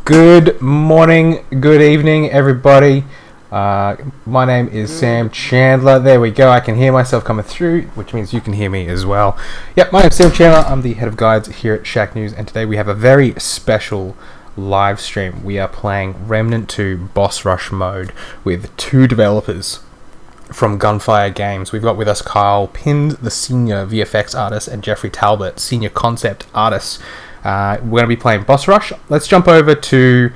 Good morning, good evening, everybody. My name is Sam Chandler. There we go. I can hear myself coming through, which means you can hear me as well. Yep, my name is Sam Chandler. I'm the head of guides here at Shacknews, and today we have a very special live stream. We are playing Remnant 2 Boss Rush mode with two developers from Gunfire Games. We've got with us Kyle Pind, the senior VFX artist, and Jeffrey Talbot, senior concept artist. We're going to be playing Boss Rush. Let's jump over to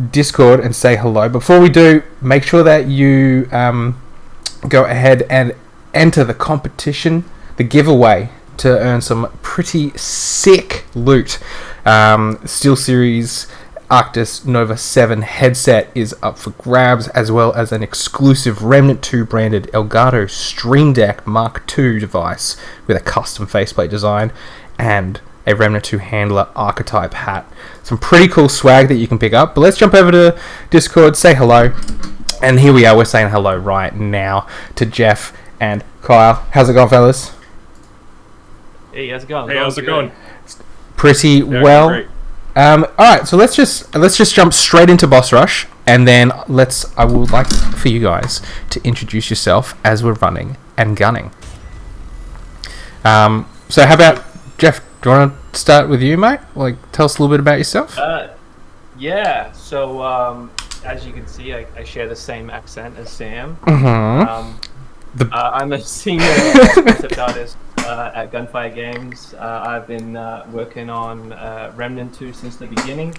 Discord and say hello. Before we do, make sure that you go ahead and enter the competition, the giveaway, to earn some pretty sick loot. SteelSeries Arctis Nova 7 headset is up for grabs, as well as an exclusive Remnant 2 branded Elgato Stream Deck Mark II device with a custom faceplate design and a Remnant 2 handler archetype hat. Some pretty cool swag that you can pick up. But let's jump over to Discord, say hello. And here we are, we're saying hello right now to Jeff and Kyle. How's it going, fellas? Hey, how's it going? Hey, how's it going? Pretty well. Great. Alright, so let's just jump straight into Boss Rush, and then I would like for you guys to introduce yourself as we're running and gunning. So how about Jeff? Do you want to start with you, mate? Like, tell us a little bit about yourself. Yeah. So, as you can see, I share the same accent as Sam. Mm-hmm. I'm a senior concept artist at Gunfire Games. I've been working on Remnant 2 since the beginning.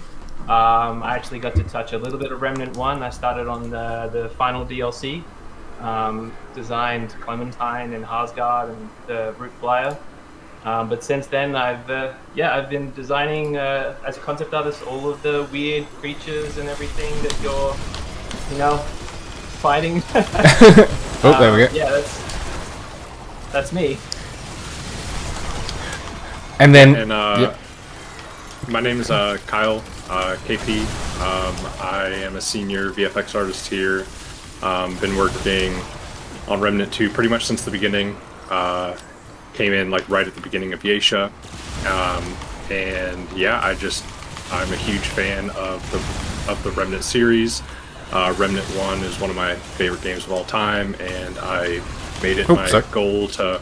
I actually got to touch a little bit of Remnant 1. I started on the final DLC. Designed Clementine and Harsgard and the Root Flyer. But since then, I've been designing as a concept artist all of the weird creatures and everything that you're, fighting. Oh, there we go. Yeah, that's me. And then, And my name is Kyle KP. I am a senior VFX artist here. Been working on Remnant 2 pretty much since the beginning. Came in like right at the beginning of Yeisha, and yeah, I'm a huge fan of the Remnant series. Remnant 1 is one of my favorite games of all time, and I made it my goal to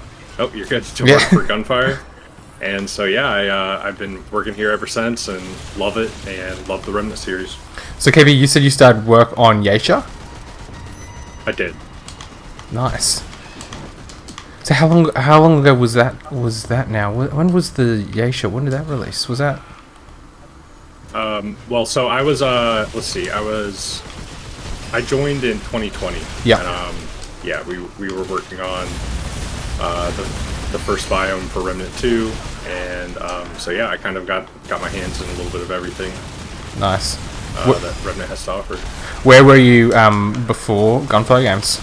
you're good to work for Gunfire. And so yeah, I've been working here ever since and love it and love the Remnant series. So KB, you said you started work on Yeisha? I did. Nice. So how long ago was that now? When was the Yeisha? When did that release? Was that? Well, so I was I joined in 2020. Yeah. And we were working on the first biome for Remnant 2, and so yeah, I kind of got my hands in a little bit of everything. Nice. That Remnant has to offer. Where were you before Gunfire Games?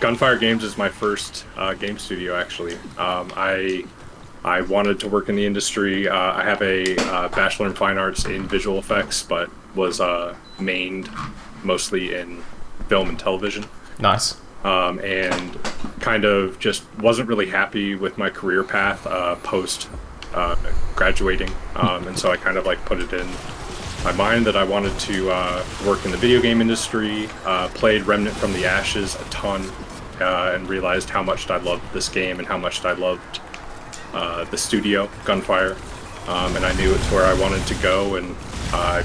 Gunfire Games is my first game studio, actually. I wanted to work in the industry. I have a Bachelor in Fine Arts in Visual Effects, but was mained mostly in film and television. Nice. And kind of just wasn't really happy with my career path post graduating. And so I kind of like put it in my mind that I wanted to work in the video game industry. Played Remnant from the Ashes a ton. And realized how much I loved this game and how much I loved the studio, Gunfire. And I knew it's where I wanted to go, and I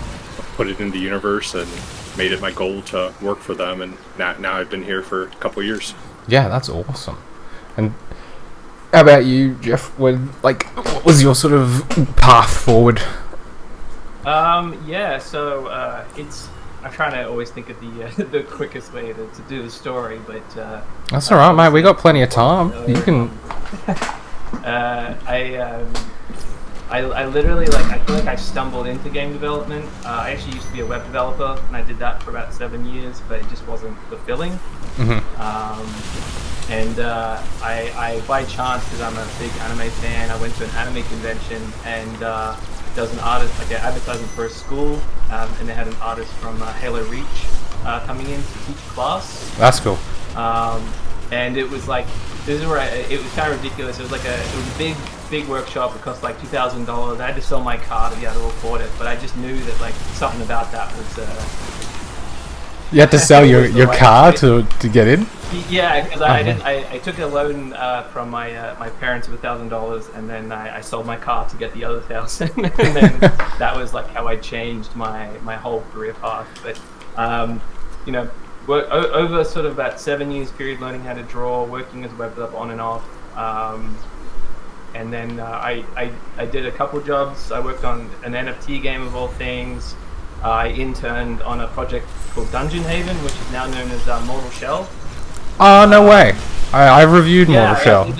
put it in the universe and made it my goal to work for them, and now I've been here for a couple of years. Yeah, that's awesome. And how about you, Jeff? What was your sort of path forward? I'm trying to always think of the quickest way to do the story, but that's all right, mate. We got plenty of time. You can. I literally I feel like I stumbled into game development. I actually used to be a web developer, and I did that for about 7 years, but it just wasn't fulfilling. Mm-hmm. I by chance, because I'm a big anime fan, I went to an anime convention, and there was an artist, like an advertisement for a school, and they had an artist from Halo Reach coming in to teach class. That's cool. And it was like this is where it was kind of ridiculous. It was a big workshop. It cost like $2,000. I had to sell my car to be able to afford it, but I just knew that like something about that was. You had to sell your car to get in? Yeah, because I took a loan from my parents of $1,000, and then I sold my car to get the other 1,000, and then that was like how I changed my whole career path. But you know, over sort of about 7 years period, learning how to draw, working as a web developer on and off, and then I did a couple jobs. I worked on an NFT game of all things. I interned on a project called Dungeon Haven, which is now known as Mortal Shell. Oh, no way. I've reviewed Mortal Shell.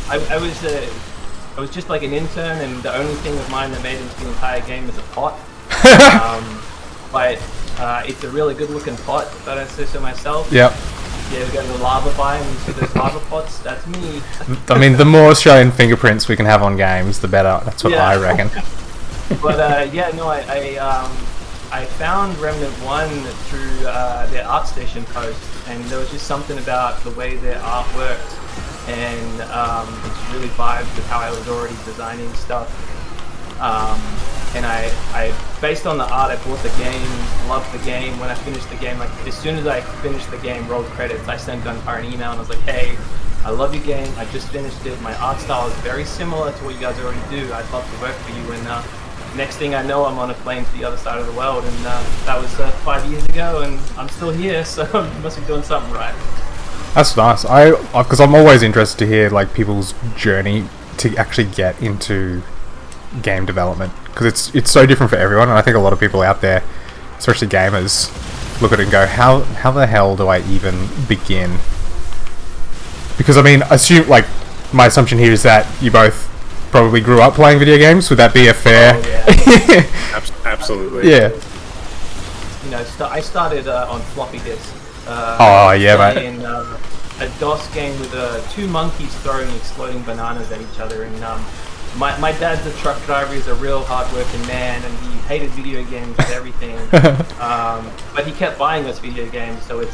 I was just like an intern, and the only thing of mine that made it into the entire game is a pot. But it's a really good looking pot, if I don't say so myself. Yep. Yeah, we go to the lava biome and you see those lava pots. That's me. I mean, the more Australian fingerprints we can have on games, the better. That's what I reckon. But yeah, no, I found Remnant 1 through their ArtStation post, and there was just something about the way their art worked, and it just really vibed with how I was already designing stuff. And I based on the art, I bought the game, loved the game. When I finished the game, like as soon as I finished the game, rolled credits, I sent Gunfire an email and I was like, hey, I love your game, I just finished it, my art style is very similar to what you guys already do, I'd love to work for you. And next thing I know, I'm on a plane to the other side of the world, and that was 5 years ago, and I'm still here, so I must be doing something right. That's nice. Because I'm always interested to hear like people's journey to actually get into game development, because it's so different for everyone, and I think a lot of people out there, especially gamers, look at it and go, how the hell do I even begin? Because I mean, my assumption here is that you both probably grew up playing video games. Would that be a fair? Oh, yeah. Absolutely. Yeah. You know, I started on floppy disk. Playing a DOS game with two monkeys throwing exploding bananas at each other. And my dad's a truck driver. He's a real hard-working man, and he hated video games with everything. But he kept buying us video games, so it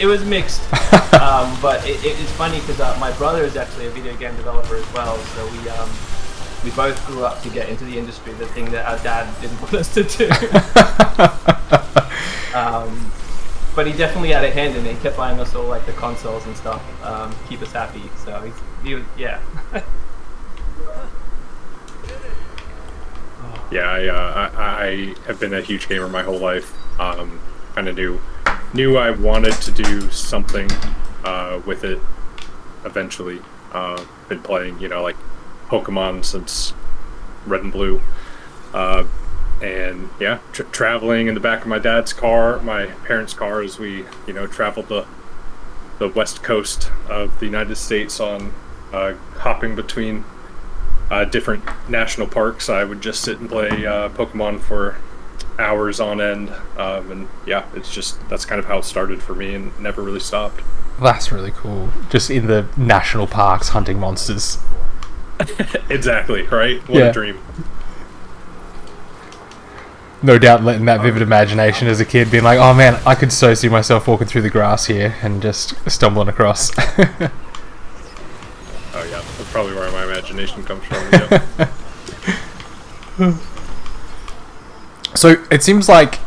was mixed. But it's funny because my brother is actually a video game developer as well. So we both grew up to get into the industry, the thing that our dad didn't want us to do. But he definitely had a hand in it. He kept buying us all like the consoles and stuff, keep us happy. So yeah. Yeah, I have been a huge gamer my whole life. Kind of knew I wanted to do something with it eventually. Been playing, like Pokemon since Red and Blue. And yeah, traveling in the back of my dad's car, my parents' car, as we, traveled the west coast of the United States on hopping between different national parks. I would just sit and play Pokemon for hours on end, and yeah, that's kind of how it started for me, and never really stopped. That's really cool. Just in the national parks hunting monsters. Exactly, right? What a dream. No doubt letting that vivid imagination as a kid, being like, oh man, I could so see myself walking through the grass here and just stumbling across. Oh yeah, that's probably where my imagination comes from. Yeah. So it seems like,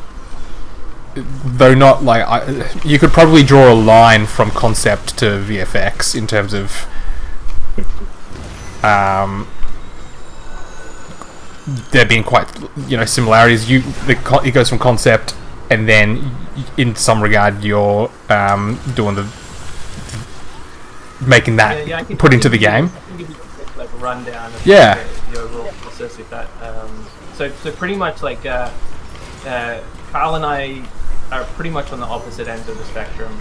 though not like, you could probably draw a line from concept to VFX in terms of there being quite similarities. It goes from concept, and then in some regard you're doing making that put into the game. I can give you like a rundown of the overall process with that. So pretty much like Kyle and I are pretty much on the opposite ends of the spectrum.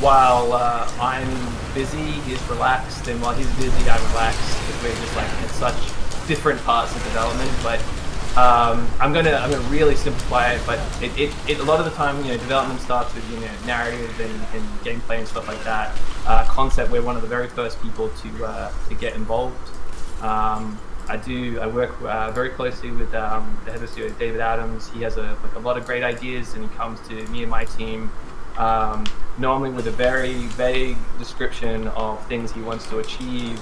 While I'm busy, he's relaxed, and while he's busy, I'm relaxed, because we're just like in such different parts of development. But I'm gonna really simplify it. But it a lot of the time, development starts with narrative and gameplay and stuff like that. Concept, we're one of the very first people to get involved. I work very closely with the head of studio, David Adams. He has a lot of great ideas, and he comes to me and my team normally with a very vague description of things he wants to achieve,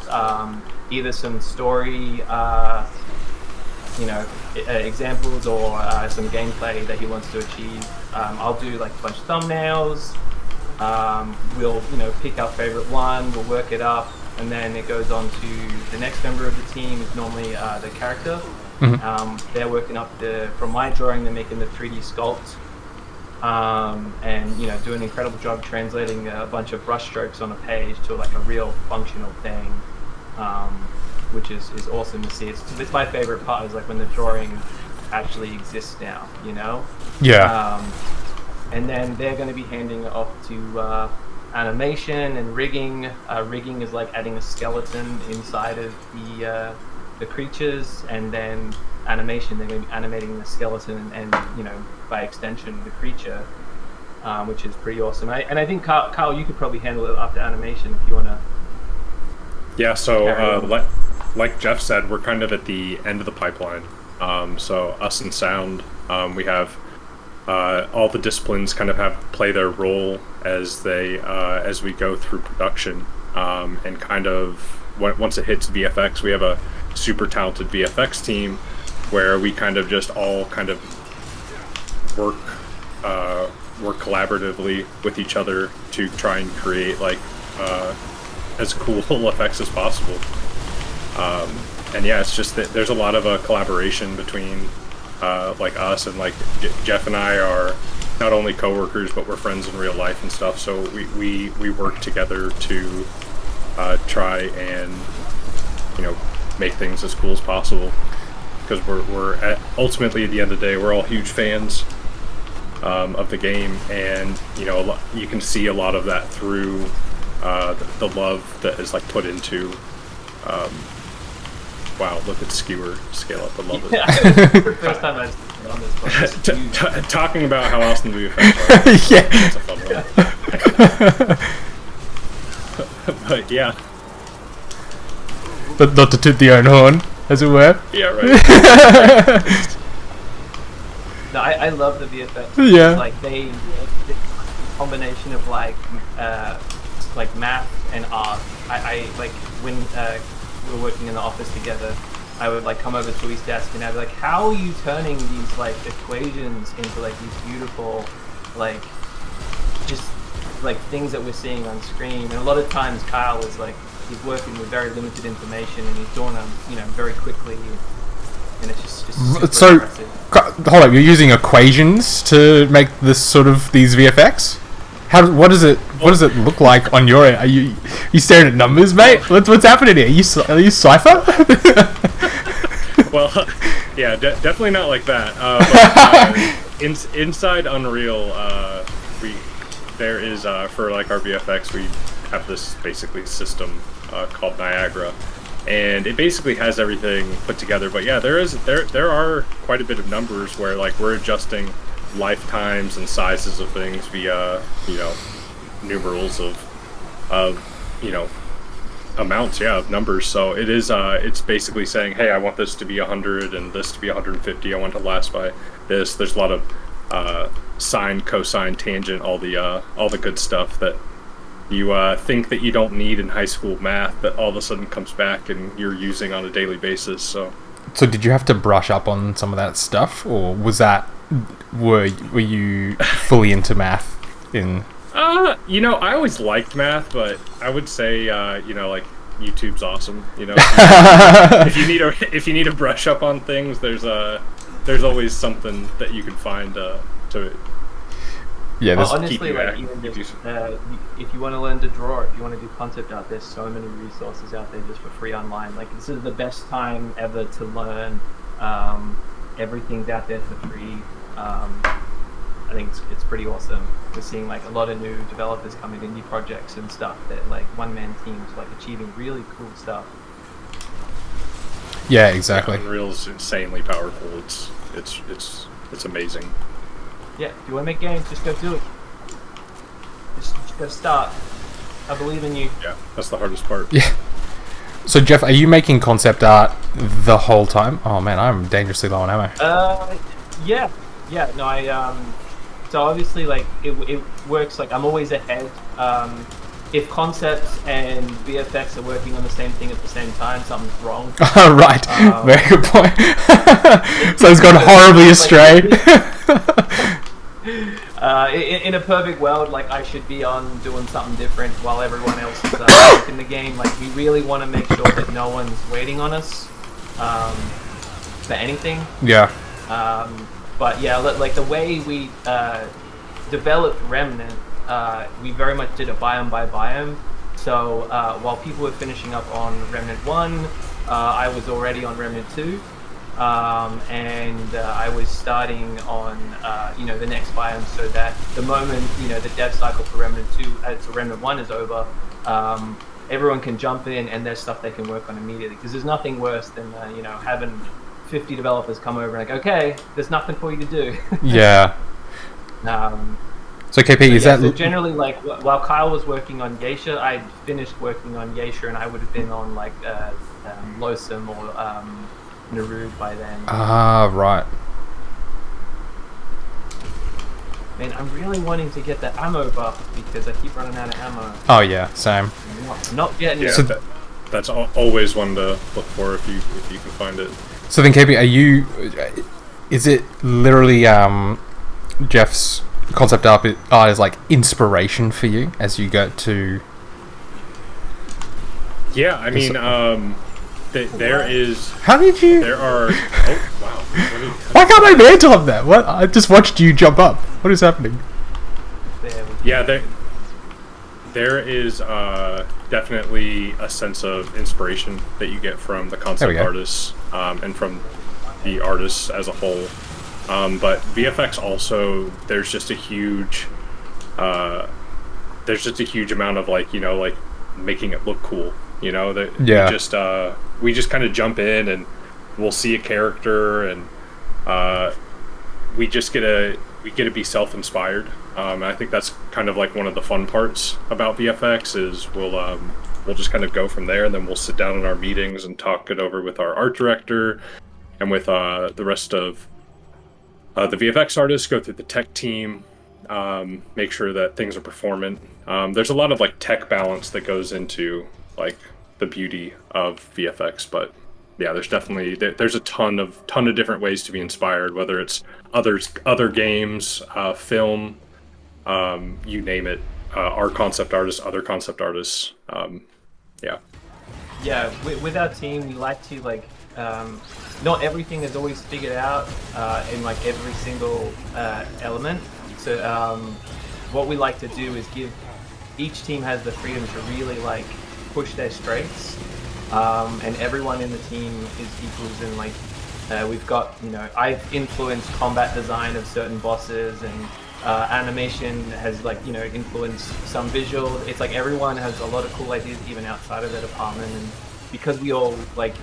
either some story, examples, or some gameplay that he wants to achieve. I'll do like a bunch of thumbnails. We'll pick our favorite one, we'll work it up, and then it goes on to the next member of the team. Is normally the character. They're working up from my drawing, they're making the 3D sculpt, and do an incredible job translating a bunch of brush strokes on a page to like a real functional thing, which is awesome to see. It's my favorite part, is like when the drawing actually exists now, Yeah. And then they're going to be handing it off to animation and rigging. Rigging is like adding a skeleton inside of the creatures, and then animation, they're going to be animating the skeleton and by extension the creature, which is pretty awesome. And I think Kyle, you could probably handle it after animation if you want to. Yeah, so like Jeff said, we're kind of at the end of the pipeline. So us and sound, we have all the disciplines kind of play their role as we go through production, and kind of once it hits VFX, we have a super talented VFX team where we kind of just all kind of work collaboratively with each other to try and create like as cool effects as possible. And yeah, it's just that there's a lot of collaboration between like us, and like Jeff and I are not only coworkers, but we're friends in real life and stuff. So we work together to try and make things as cool as possible, because we're ultimately at the end of the day, we're all huge fans of the game, and you can see a lot of that through the love that is like put into. Wow, look at Skewer scale up. I love it. Yeah, the first time I've seen on this. Talking about how awesome the VFX are. Yeah. That's a fun one. But yeah. But not to toot the own horn, as it were. Yeah, right. No, I love the VFX. Yeah. Like the combination of like math and art. I like when we were working in the office together, I would like come over to his desk and I'd be like, how are you turning these like equations into like these beautiful like just like things that we're seeing on screen? And a lot of times Kyle is like, he's working with very limited information and he's doing them very quickly, and it's just super So, impressive. hold up, you're using equations to make these VFX? What does it look like on your end? Are you staring at numbers, mate? What's happening here? Are you Cypher? Well, yeah, definitely not like that. But, inside Unreal, there is for like our VFX, we have this basically system called Niagara, and it basically has everything put together. But yeah, there are quite a bit of numbers where like we're adjusting lifetimes and sizes of things via numerals of amounts, of numbers. So it is it's basically saying, hey, I want this to be 100 and this to be 150. I want to last by this. There's a lot of sine, cosine, tangent, all the good stuff that you think that you don't need in high school math, that all of a sudden comes back and you're using on a daily basis. So did you have to brush up on some of that stuff, or were you fully into math in? I always liked math, but I would say like YouTube's awesome. If you need a brush up on things, there's always something that you can find to. Yeah, honestly, like even just if you want to learn to draw, if you want to do concept art, there's so many resources out there just for free online. Like this is the best time ever to learn. Everything's out there for free. I think it's pretty awesome. We're seeing like a lot of new developers coming, indie projects and stuff that like one-man teams like achieving really cool stuff. Yeah, exactly. Yeah, Unreal's insanely powerful. It's amazing. Yeah, if you want to make games, just go do it. Just go start. I believe in you. Yeah, that's the hardest part. Yeah. So Jeff, are you making concept art the whole time? Oh man, I'm dangerously low on ammo. Yeah. No, So obviously, like it works. Like I'm always ahead. If concepts and VFX are working on the same thing at the same time, something's wrong. Right, very good point. So it's gone horribly astray. In a perfect world, like I should be on doing something different while everyone else is in the game. Like we really want to make sure that no one's waiting on us for anything. Yeah. But yeah, like the way we developed Remnant, we very much did it biome by biome. So while people were finishing up on Remnant 1, I was already on Remnant 2. And I was starting on the next biome, so that the moment the dev cycle for Remnant 2 to Remnant 1 is over, everyone can jump in and there's stuff they can work on immediately, because there's nothing worse than having 50 developers come over and like, okay, there's nothing for you to do. Yeah. So KP, is that... So generally, like, while Kyle was working on Geisha, I finished working on Geisha, and I would have been on like Losum or Narude by then. Ah, right. Man, I'm really wanting to get that ammo buff because I keep running out of ammo. Oh yeah, same. Not getting yeah, it. That's always one to look for if you can find it. So then, KP, are you? Is it literally Jeff's concept art is like inspiration for you as you go to? Yeah, I mean, there is. How did you? There are. Oh wow! Why can't I mantle on that? What? I just watched you jump up. What is happening? Yeah, there is definitely a sense of inspiration that you get from the concept artists and from the artists as a whole. But VFX also, there's just a huge amount of like making it look cool. That we just kind of jump in and we'll see a character and we get to be self-inspired. I think that's kind of like one of the fun parts about VFX is we'll just kind of go from there, and then we'll sit down in our meetings and talk it over with our art director and with the rest of the VFX artists, go through the tech team, make sure that things are performant. There's a lot of like tech balance that goes into like the beauty of VFX, but yeah, there's a ton of different ways to be inspired, whether it's other games, film, you name it. Our concept artists, other concept artists, yeah. Yeah, with our team, we like to like not everything is always figured out in like every single element. So what we like to do is give each team has the freedom to really like push their strengths, and everyone in the team is equals in like we've got I've influenced combat design of certain bosses, and animation has like influenced some visual. It's like everyone has a lot of cool ideas even outside of their department, and because we all like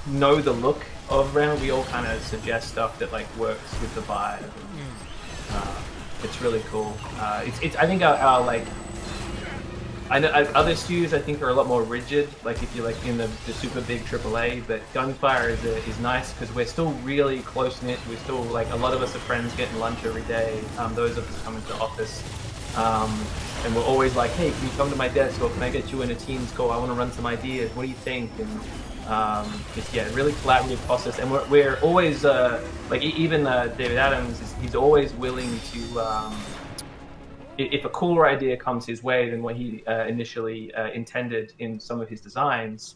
know the look of Remnant, we all kind of suggest stuff that like works with the vibe. It's really cool. It's I think our like I know other studios I think are a lot more rigid. Like if you're like in the super big AAA, but Gunfire is nice because we're still really close knit. We're still like a lot of us are friends getting lunch every day. Those of us come into the office, and we're always like, hey, can you come to my desk or can I get you in a Teams call? I want to run some ideas. What do you think? And it's really collaborative process. And we're always like even David Adams he's always willing to. If a cooler idea comes his way than what he initially intended in some of his designs,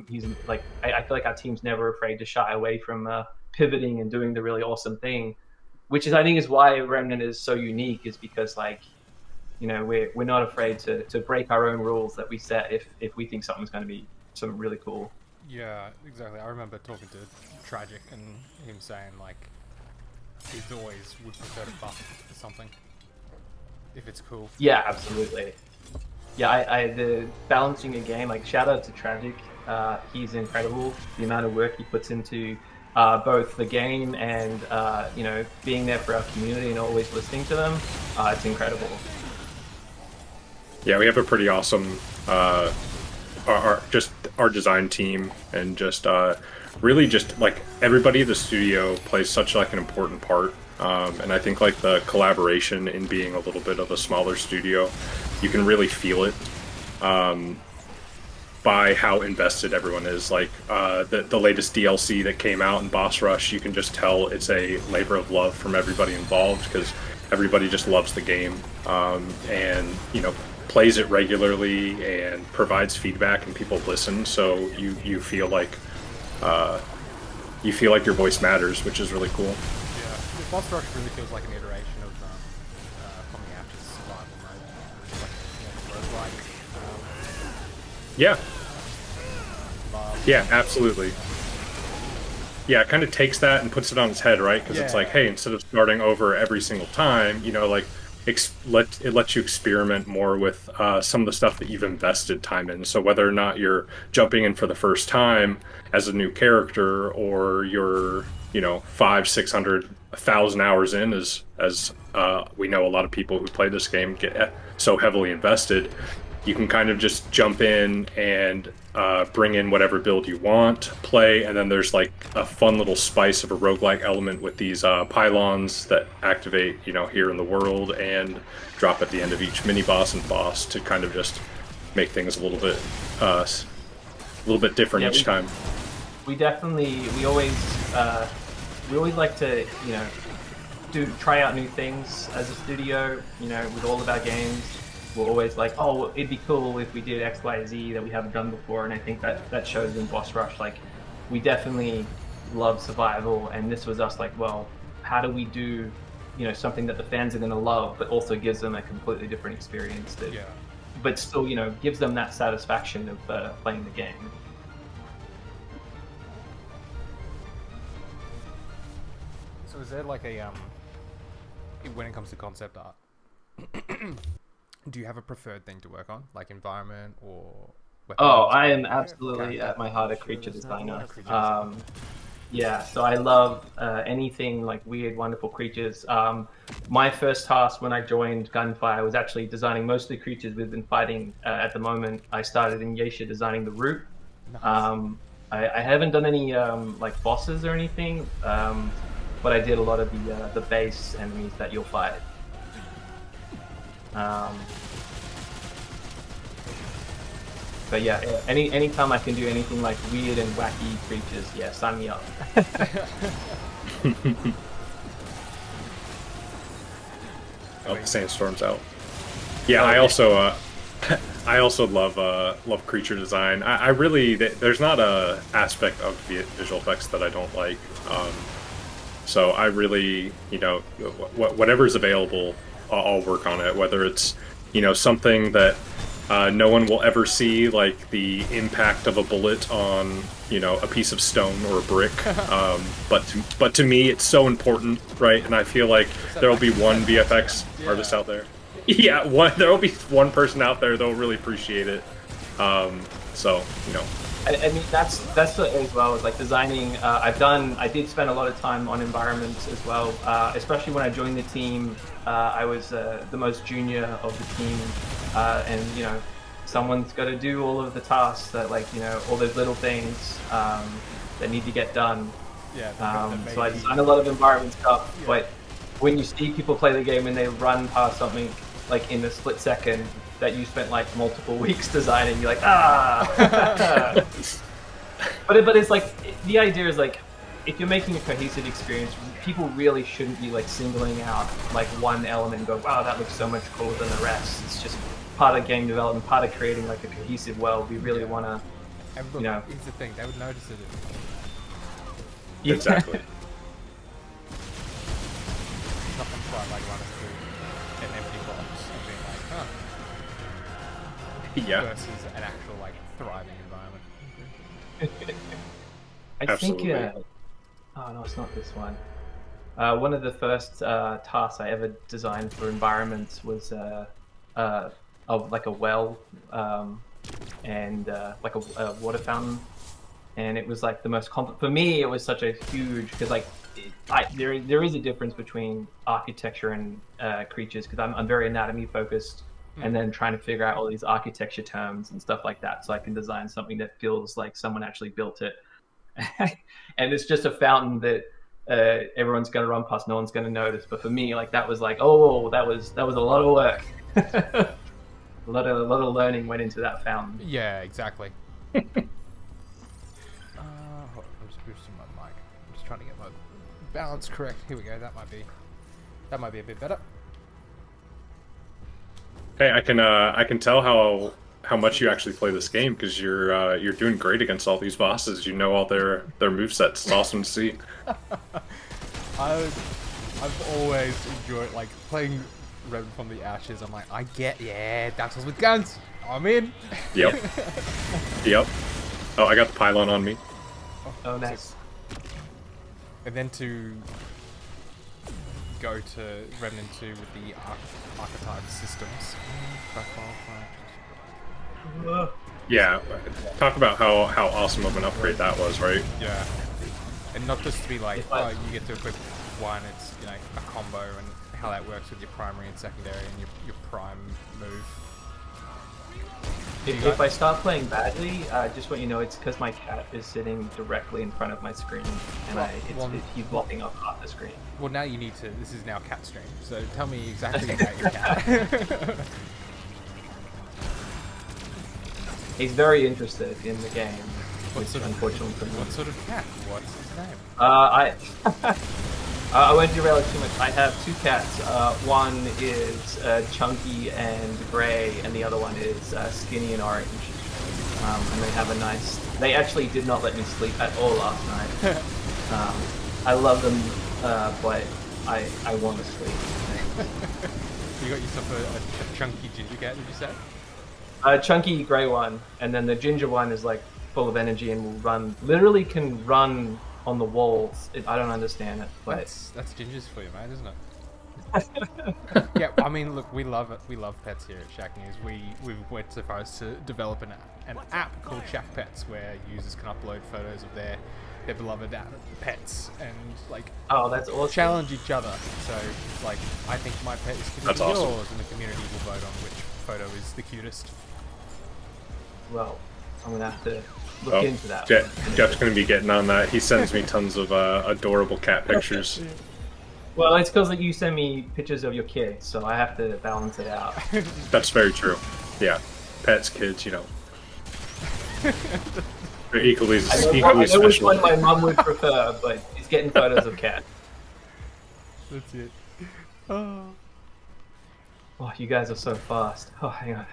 he's like, I feel like our team's never afraid to shy away from pivoting and doing the really awesome thing, which is I think is why Remnant is so unique, is because like, we're not afraid to break our own rules that we set if we think something's going to be something really cool. Yeah, exactly. I remember talking to Tragic and him saying like he's always would prefer to buff for something. If it's cool. Yeah, absolutely. Yeah, the balancing a game, like shout out to Tragic, he's incredible. The amount of work he puts into both the game and being there for our community and always listening to them, it's incredible. Yeah, we have a pretty awesome our design team, and just really just like everybody at the studio plays such like an important part And I think like the collaboration in being a little bit of a smaller studio, you can really feel it by how invested everyone is. Like the latest DLC that came out in Boss Rush, you can just tell it's a labor of love from everybody involved because everybody just loves the game and plays it regularly and provides feedback and people listen. So you feel like your voice matters, which is really cool. Yeah, the boss rush really feels like an iteration of coming after survival mode, like roguelike. Yeah. Yeah, absolutely. Yeah, it kind of takes that and puts it on its head, right? Because it's like, hey, instead of starting over every single time, like it lets you experiment more with some of the stuff that you've invested time in. So whether or not you're jumping in for the first time as a new character, or you're 500, 600, 1,000 hours in, as we know a lot of people who play this game get so heavily invested, you can kind of just jump in and bring in whatever build you want, play, and then there's like a fun little spice of a roguelike element with these pylons that activate, here in the world and drop at the end of each mini boss and boss to kind of just make things a little bit different each time. We always like to try out new things as a studio. With all of our games, we're always like, oh, it'd be cool if we did X, Y, Z that we haven't done before, and I think that shows in Boss Rush. Like, we definitely love survival, and this was us like, well, how do we do something that the fans are going to love, but also gives them a completely different experience but still gives them that satisfaction of playing the game. So is there like a when it comes to concept art, do you have a preferred thing to work on, like environment or weapons? Oh, I am absolutely at my heart a creature designer. Yeah, so I love anything like weird, wonderful creatures. My first task when I joined Gunfire was actually designing most of the creatures we've been fighting at the moment. I started in Yeisha designing the root. Nice. I haven't done any like bosses or anything, but I did a lot of the base enemies that you'll fight. But yeah, anytime I can do anything like weird and wacky creatures, yeah, sign me up. Oh, the sandstorm's out. Yeah, I also love creature design. I really there's not a aspect of visual effects that I don't like. So I really whatever's available, I'll work on it. Whether it's something that no one will ever see, like the impact of a bullet on a piece of stone or a brick, but to me it's so important, right? And I feel like there'll be one VFX artist out there. Yeah, there'll be one person out there that'll really appreciate it. So I mean that's as well as like designing. I did spend a lot of time on environments as well, especially when I joined the team. I was the most junior of the team, and someone's got to do all of the tasks that all those little things that need to get done. Yeah. So I design a lot of environment stuff, but when you see people play the game and they run past something like in a split second that you spent like multiple weeks designing, you're like, ah. But it's like the idea is like, if you're making a cohesive experience, people really shouldn't be like singling out like one element and go, wow, that looks so much cooler than the rest. It's just part of game development, part of creating like a cohesive world. We really want to, here's the thing, they would notice it. Yeah. Exactly. Nothing quite like running through an empty box and being like, huh. Yeah. Versus an actual like thriving environment. I think. Oh no, it's not this one. One of the first tasks I ever designed for environments was of like a well and like a water fountain, and it was like the most for me. It was such a huge because like there is a difference between architecture and creatures because I'm very anatomy focused. And then trying to figure out all these architecture terms and stuff like that so I can design something that feels like someone actually built it. And it's just a fountain that everyone's gonna run past, no one's gonna notice. But for me, like that was like, oh, that was a lot of work. a lot of learning went into that fountain. Yeah, exactly. Hold on, I'm just boosting my mic. I'm just trying to get my balance correct. Here we go. That might be a bit better. Hey, I can tell how much you actually play this game because you're doing great against all these bosses. You know all their movesets. It's awesome to see. I've always enjoyed like playing Remnant from the Ashes. I'm like, Dark Souls with guns. I'm in. Yep. Yep. Oh, I got the pylon on me. Oh, nice. And then to go to Remnant 2 with the archetype systems. Yeah, talk about how awesome of an upgrade that was, right? Yeah. And not just to be like, oh, you get to equip one, it's, you know, a combo and how that works with your primary and secondary and your prime move. If I start playing badly, just want you know it's because my cat is sitting directly in front of my screen, and he's blocking up half the screen. Well, now you need to. This is now cat stream, so tell me exactly about your cat. He's very interested in the game, unfortunately for me. What sort of cat? What's his name? I won't derail it too much. I have two cats. One is chunky and grey, and the other one is skinny and orange. And they have a nice... They actually did not let me sleep at all last night. I love them, but I want to sleep. You got yourself a chunky ginger cat, did you say? A chunky grey one, and then the ginger one is like full of energy and will run... Literally can run on the walls. I don't understand it, but that's gingers for you, mate, isn't it? Yeah, I mean, look, we love it. We love pets here at Shacknews. We've went so far as to develop an app called Shack Pets, where users can upload photos of their beloved pets and like that's awesome. Challenge each other. So like, I think my pet is cute as yours, awesome. and the community will vote on which photo is the cutest. Well, I'm gonna have to look into that. Jeff's gonna be getting on that. He sends me tons of adorable cat pictures. Well, it's because you send me pictures of your kids, so I have to balance it out. That's very true. Yeah, pets, kids, you know, they're equally special. I know which one my mum would prefer, but he's getting photos of cats. That's it. Oh, you guys are so fast. Oh, hang on.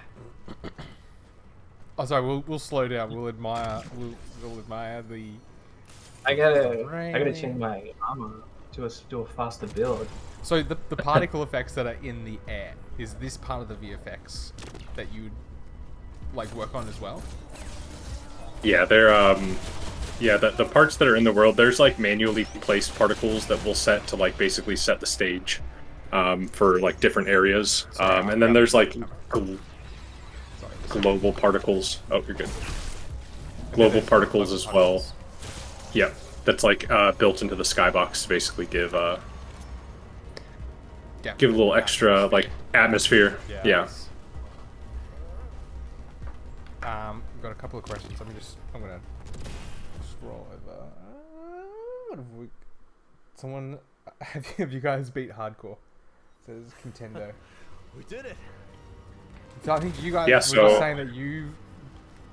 Oh, sorry. We'll slow down. We'll admire the. I gotta change my armor to do a faster build. So the particle effects that are in the air, is this part of the VFX that you like work on as well? Yeah, they're the parts that are in the world. There's like manually placed particles that we'll set to like basically set the stage for like different areas. And then there's like global particles. Oh, you're good. Global particles as well. Yep, that's like built into the skybox to basically give a little extra like atmosphere. Yeah. We've got a couple of questions. I'm gonna scroll over. What have we? Someone, have you guys beat hardcore? Says Contendo. We did it. So I think you guys were just saying that you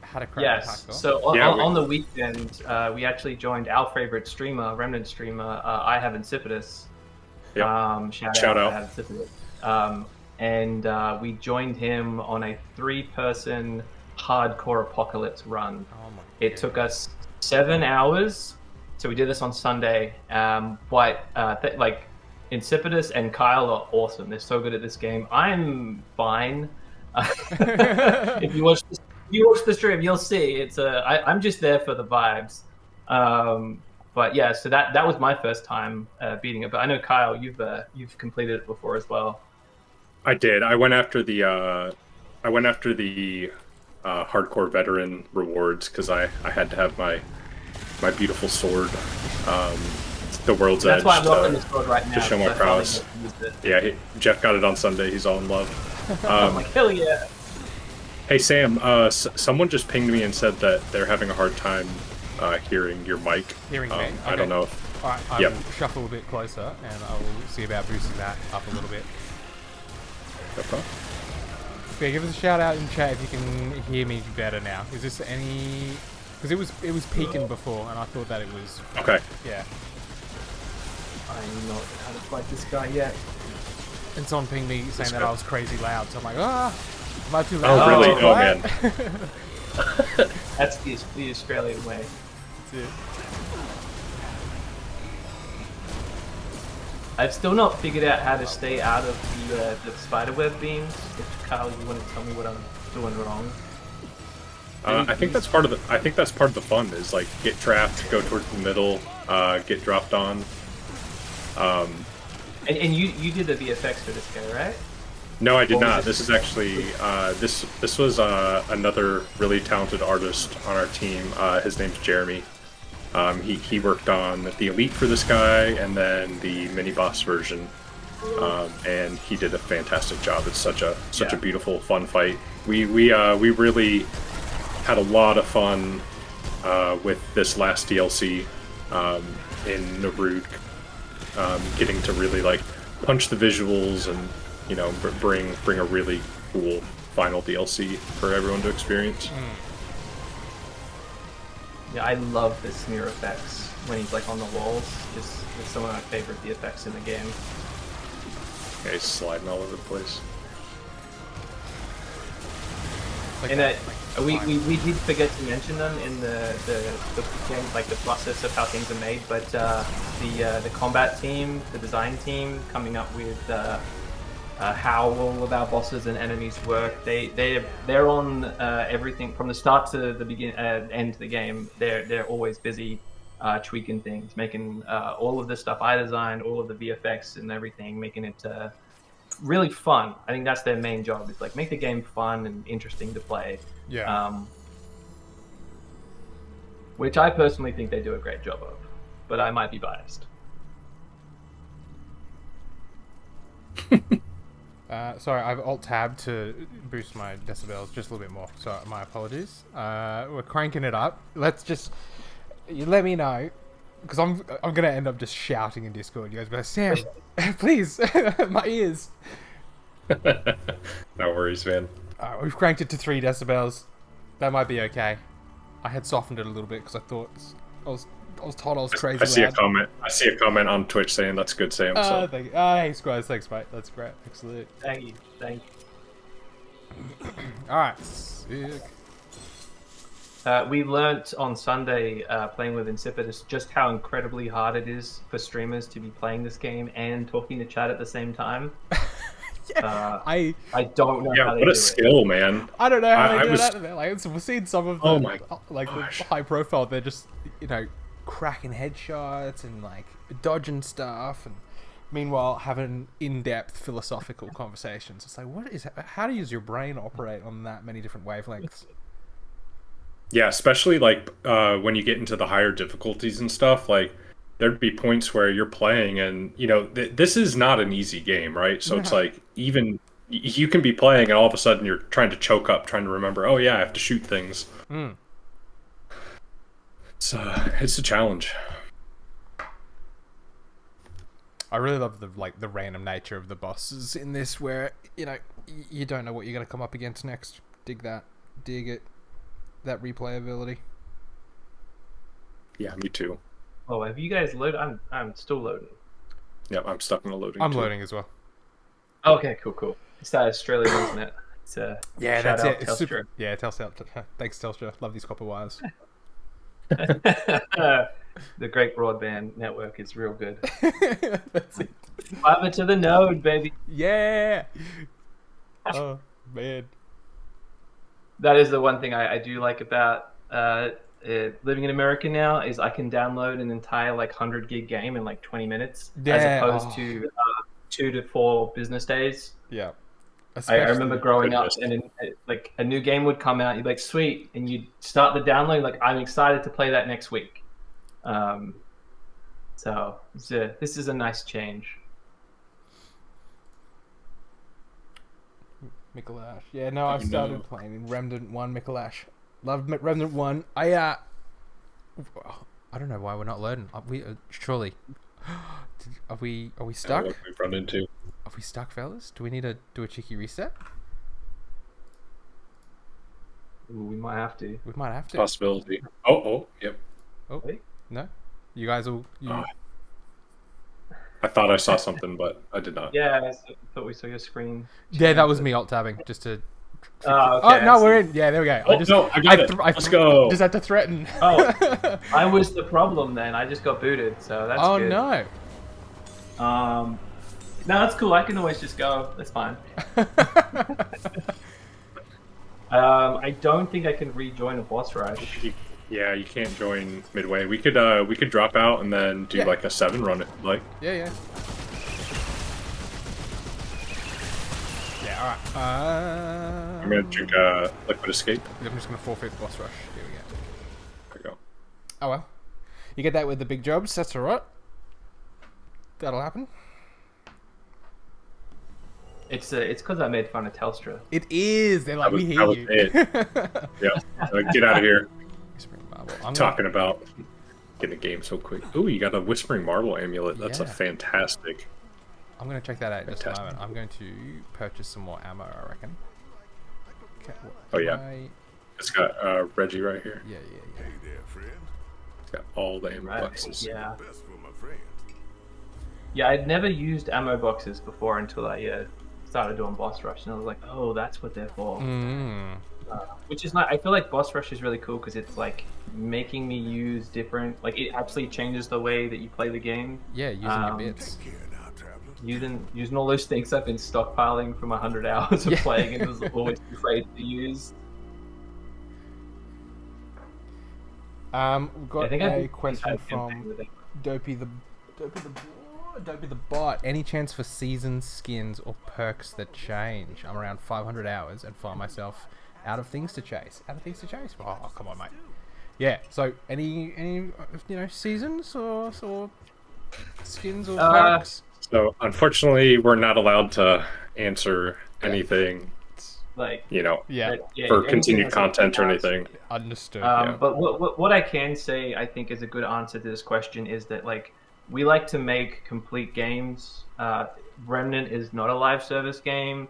had a crack at hardcore. So on the weekend, we actually joined our favorite streamer, Remnant streamer, I Have Insipidus. Yep. Shout out. I Have Insipidus. And we joined him on a 3-person hardcore apocalypse run. Oh my it took us 7 hours, so we did this on Sunday. But like Insipidus and Kyle are awesome. They're so good at this game. I'm fine. If you watch the stream, you'll see. It's I'm just there for the vibes. But yeah, so that was my first time beating it. But I know Kyle, you've completed it before as well. I did. I went after the hardcore veteran rewards because I had to have my beautiful sword, the World's Edge. That's why I'm rocking the sword right now to show my prowess. Yeah, Jeff got it on Sunday. He's all in love. I'm like, hell yeah. Hey Sam, someone just pinged me and said that they're having a hard time hearing your mic. Hearing me? Okay. I don't know if Alright, I Yep. will shuffle a bit closer, and I will see about boosting that up a little bit. Okay. Yeah, give us a shout out in chat if you can hear me better now. Is this any... Because it was peaking before, and I thought that it was... Okay. Yeah. I'm not how to fight this guy yet. And someone pinged me saying that guy. I was crazy loud, so I'm like, am I too Oh, loud? really? Oh, Oh, What? man. That's the Australian way. That's it. I've still not figured out how to stay out of the spiderweb beams. If Kyle, you want to tell me what I'm doing wrong? I think that's part of the. I think that's part of the fun is like get trapped, go towards the middle, get dropped on. And you did the VFX for this guy, right? No, I did What was not. it? This is actually this was another really talented artist on our team. His name's Jeremy. He worked on the Elite for this guy, and then the mini boss version, and he did a fantastic job. It's such a beautiful, fun fight. We really had a lot of fun with this last DLC in Naruud, getting to really like punch the visuals and bring a really cool final DLC for everyone to experience. Yeah, I love the smear effects when he's like on the walls. It's some of my favorite VFX in the game. Yeah, he's sliding all over the place. Like And that, we did forget to mention them in the game, like the process of how things are made. But the combat team, the design team, coming up with how all of our bosses and enemies work. They're on everything from the start to the end of the game. They're always busy tweaking things, making all of the stuff I designed, all of the VFX and everything, making it really fun. I think that's their main job. Is like make the game fun and interesting to play. yeah. Which I personally think they do a great job of, but I might be biased. Sorry, I've alt-tabbed to boost my decibels just a little bit more, so my apologies. We're cranking it up. You let me know, because I'm going to end up just shouting in Discord. You guys go, Sam, please, my ears. No worries, man. We've cranked it to 3 decibels. That might be okay. I had softened it a little bit because I thought I was told I was crazy I see loud. a comment. I see a comment on Twitch saying that's good, Sam. So. Thank you. Hey, Squires, thanks, mate. That's great. Excellent. Thank you. Alright, sick. We learnt on Sunday playing with Insipidus just how incredibly hard it is for streamers to be playing this game and talking to chat at the same time. Yeah, I don't know how they what do a skill, man. I don't know how they do was- that. Like, we've seen some of the, Oh my like the gosh. high profile. They're just cracking headshots and like dodging stuff, and meanwhile having in-depth philosophical conversations. It's like, how does your brain operate on that many different wavelengths? Yeah, especially like when you get into the higher difficulties and stuff. Like there'd be points where you're playing, and this is not an easy game, right? So it's No. like even you can be playing, and all of a sudden you're trying to choke up, trying to remember. Oh yeah, I have to shoot things. It's a challenge. I really love the random nature of the bosses in this, where you don't know what you're gonna come up against next. Dig it. That replayability. Yeah, me too. Oh, have you guys loaded? I'm still loading. Yeah, I'm stuck in the loading. I'm too. loading as well. Okay, cool. It's that Australian, isn't it? It's Yeah, shout that's out it. It's Telstra. super. Yeah, Telstra. Thanks, Telstra. Love these copper wires. The great broadband network is real good. That's it. Fiber to the node, baby. Yeah. Oh man. That is the one thing I do like about living in America now is I can download an entire 100 gig game in 20 minutes Yeah, as opposed to 2 to 4 business days. Yeah. I remember growing up and a new game would come out, you'd be like, sweet, and you'd start the download, I'm excited to play that next week. So this is a nice change. Mikolash. Yeah, no, I've started playing in Remnant 1 Mikolash. Love Remnant 1. I I don't know why we're not loading. We surely. Are we stuck? What we've run into. Are we stuck, fellas? Do we need to do a cheeky reset? Ooh, we might have to. We might have to. Possibility. Yep. Oh, Wait. no. You guys all. I thought I saw something, but I did not. Yeah, I thought we saw your screen. Yeah, that was me alt tabbing just to. Oh, Oh okay, no, I we're see. in. Yeah, there we go. Oh, no, I got it. Let's go. Just had to threaten. Oh, I was the problem then. I just got booted, so that's Oh good. no. No, that's cool. I can always just go. That's fine. I don't think I can rejoin a boss rush. Yeah, you can't join midway. We could drop out and then do like a 7 run if you like. Yeah. Yeah, alright. I'm gonna drink liquid escape. I'm just gonna forfeit boss rush. Here we go. There we go. Oh well. You get that with the big jobs, that's alright. That'll happen. It's because I made fun of Telstra. It is! They're like, we hear that was you. it. Yeah. Get out of here. Whispering Marble. I'm Talking about getting a game so quick. Ooh, you got a Whispering Marble amulet. That's a Yeah. fantastic. I'm gonna check that out in just a Fantastic. moment. I'm going to purchase some more ammo, I reckon. Okay, Oh, yeah. It's got Reggie right here. Yeah. Hey there, friend. It's got all the ammo Right. boxes. Yeah. Best for my friend. Yeah, I'd never used ammo boxes before until I started doing boss rush, and I was like, oh, that's what they're for. Which is not. I feel like boss rush is really cool because it's like making me use different. Like it actually changes the way that you play the game. Yeah, using your bits. Take care now, traveler. Using all those things I've been stockpiling from 100 hours of playing and was always afraid to use. We've got a question I've been from with it. Dopey the bot. Any chance for season skins or perks that change? I'm around 500 hours and find myself out of things to chase. Oh, come on, mate. Yeah. So any seasons or skins or perks? So unfortunately, we're not allowed to answer anything. Like Yeah. For anything continued that's content or like anything. Understood. But what I can say, I think, is a good answer to this question is that like we like to make complete games. Remnant is not a live service game.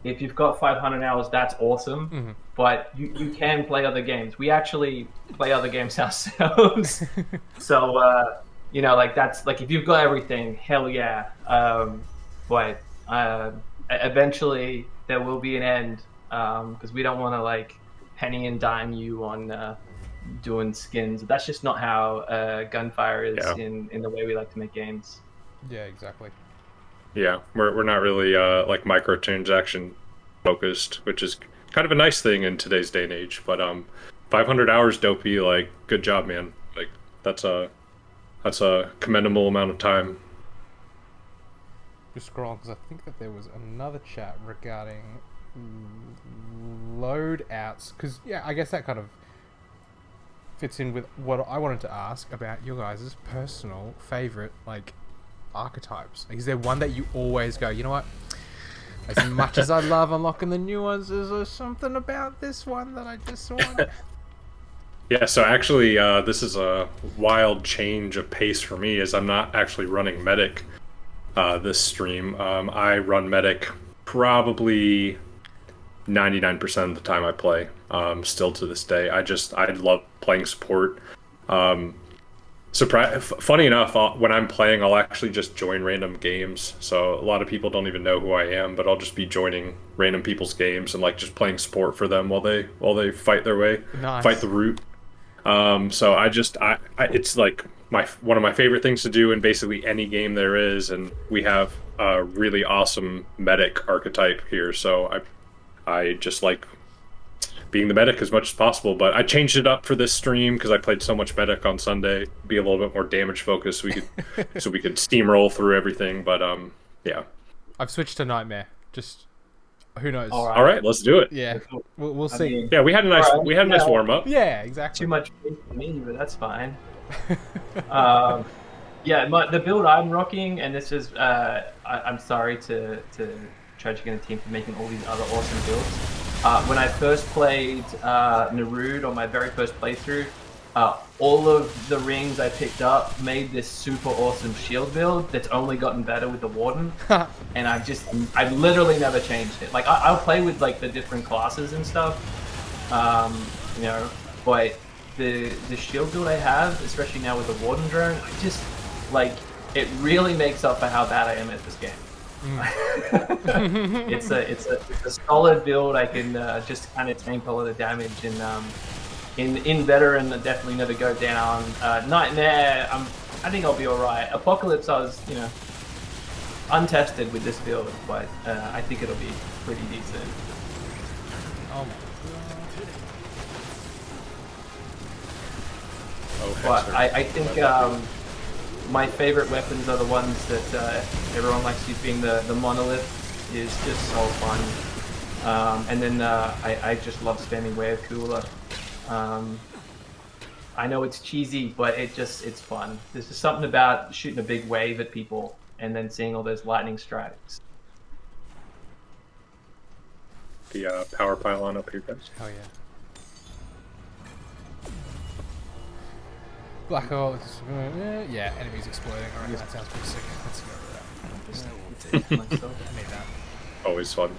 If you've got 500 hours, that's awesome. But you can play other games. We actually play other games ourselves. So like that's like if you've got everything, hell yeah. But eventually there will be an end because we don't want to like penny and dime you on doing skins. That's just not how Gunfire is in the way we like to make games. Yeah, exactly. Yeah, we're not really like microtransaction focused, which is kind of a nice thing in today's day and age. But 500 hours, Dopey, like good job, man. Like that's a commendable amount of time. Just scroll because I think that there was another chat regarding loadouts. Because I guess that kind of fits in with what I wanted to ask about your guys' personal favorite like archetypes. Is there one that you always go, you know what? As much as I love unlocking the new ones, is there something about this one that I just want? Yeah, so actually, this is a wild change of pace for me, as I'm not actually running Medic this stream. I run Medic probably 99% of the time I play, still to this day. I love playing support. Funny enough, when I'm playing, I'll actually just join random games. So a lot of people don't even know who I am, but I'll just be joining random people's games and like just playing support for them while they fight their way, fight the route. So it's like one of my favorite things to do in basically any game there is, and we have a really awesome medic archetype here. So I just like being the medic as much as possible, but I changed it up for this stream because I played so much medic on Sunday, be a little bit more damage focused. We could steamroll through everything, but yeah. I've switched to Nightmare. Just who knows? All right, let's do it. Yeah, we'll see. Yeah, we had a nice warm up. Yeah, exactly. Too much for me, but that's fine. The build I'm rocking, and this is I'm sorry to Tragic and the team for making all these other awesome builds. When I first played Narude on my very first playthrough, all of the rings I picked up made this super awesome shield build that's only gotten better with the Warden. And I've literally never changed it. Like, I'll play with, like, the different classes and stuff, you know, but the shield build I have, especially now with the Warden drone, I just, like, it really makes up for how bad I am at this game. It's a solid build. I can just kind of tank a lot of damage and in veteran definitely never go down. Nightmare, I think I'll be all right. Apocalypse, I was, you know, untested with this build, but I think it'll be pretty decent. Oh my Oh, But Hexer. I think my favorite weapons are the ones that everyone likes using. The monolith is just so fun. And then I just love spamming wave cooler. I know it's cheesy, but it's fun. There's just something about shooting a big wave at people and then seeing all those lightning strikes. The power pylon up here, guys. hell yeah. Black hole. Yeah, enemies exploding. Alright, that sounds pretty sick. Let's go with that. Take myself. I need that. Always fun.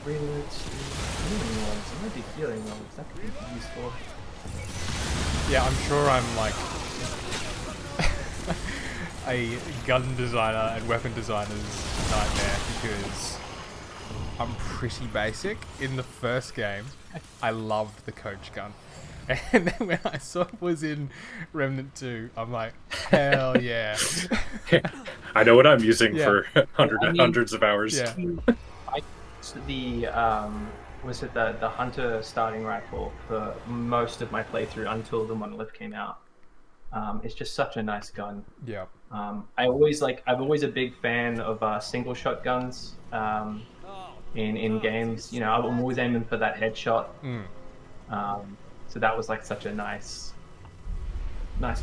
Reload to healing ones. I might be healing ones. That could be useful. Yeah, I'm sure I'm like a gun designer and weapon designer's nightmare because I'm pretty basic. In the first game, I loved the coach gun. And then when I saw it was in Remnant 2, I'm like, hell yeah. I know what I'm using Yeah. for hundreds of hours. Yeah. I used the the hunter starting rifle for most of my playthrough until the monolith came out. It's just such a nice gun. Yeah. I'm always a big fan of single shot guns in games. You know, I'm always aiming for that headshot. So that was like such a nice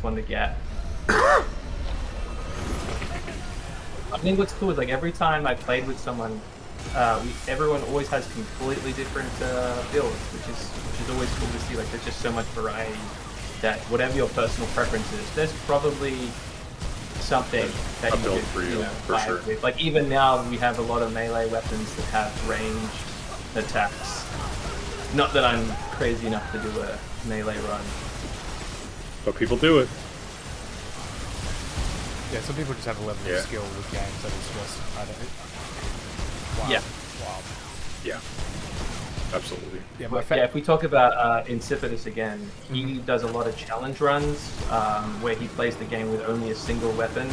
one to get. I think what's cool is like every time I played with someone, everyone always has completely different builds, which is always cool to see. Like there's just so much variety that whatever your personal preference is, there's probably something that A you build could, for you, for vibe sure. with. Like even now we have a lot of melee weapons that have ranged attacks. Not that I'm crazy enough to do a melee run. But people do it. Yeah, some people just have a level Yeah. of skill with games that is just, I don't know. Wow. Yeah. Wow. Yeah. Absolutely. Yeah, But yeah, if we talk about Insipidus again, he does a lot of challenge runs where he plays the game with only a single weapon,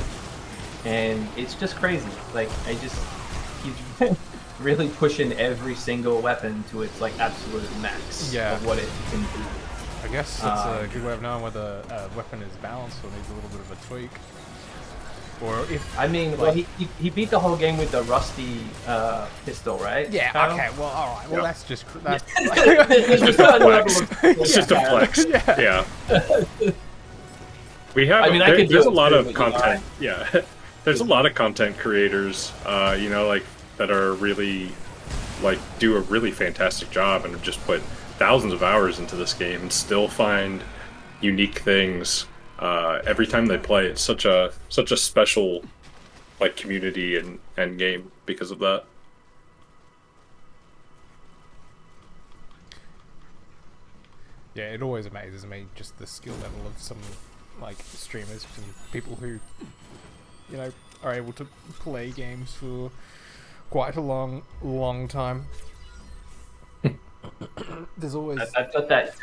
and it's just crazy. Like he's really pushing every single weapon to its like absolute max of what it can do. I guess that's a good way of knowing whether a weapon is balanced or needs a little bit of a tweak. Or if I mean, well, he beat the whole game with the rusty pistol, right? yeah, Kyle? okay, well, all right, well, Yeah. that's just that's It's just a a level flex. of- It's just a flex. Yeah. Yeah. We have. I mean, I could do there's a it lot too, of but, you know, content. Yeah. There's a lot of content creators. You know, like that are really, like, do a really fantastic job and have just put thousands of hours into this game and still find unique things every time they play. It's such a special, like, community and game because of that. Yeah, it always amazes me just the skill level of some like streamers and people who, you know, are able to play games for quite a long time. There's always I've got that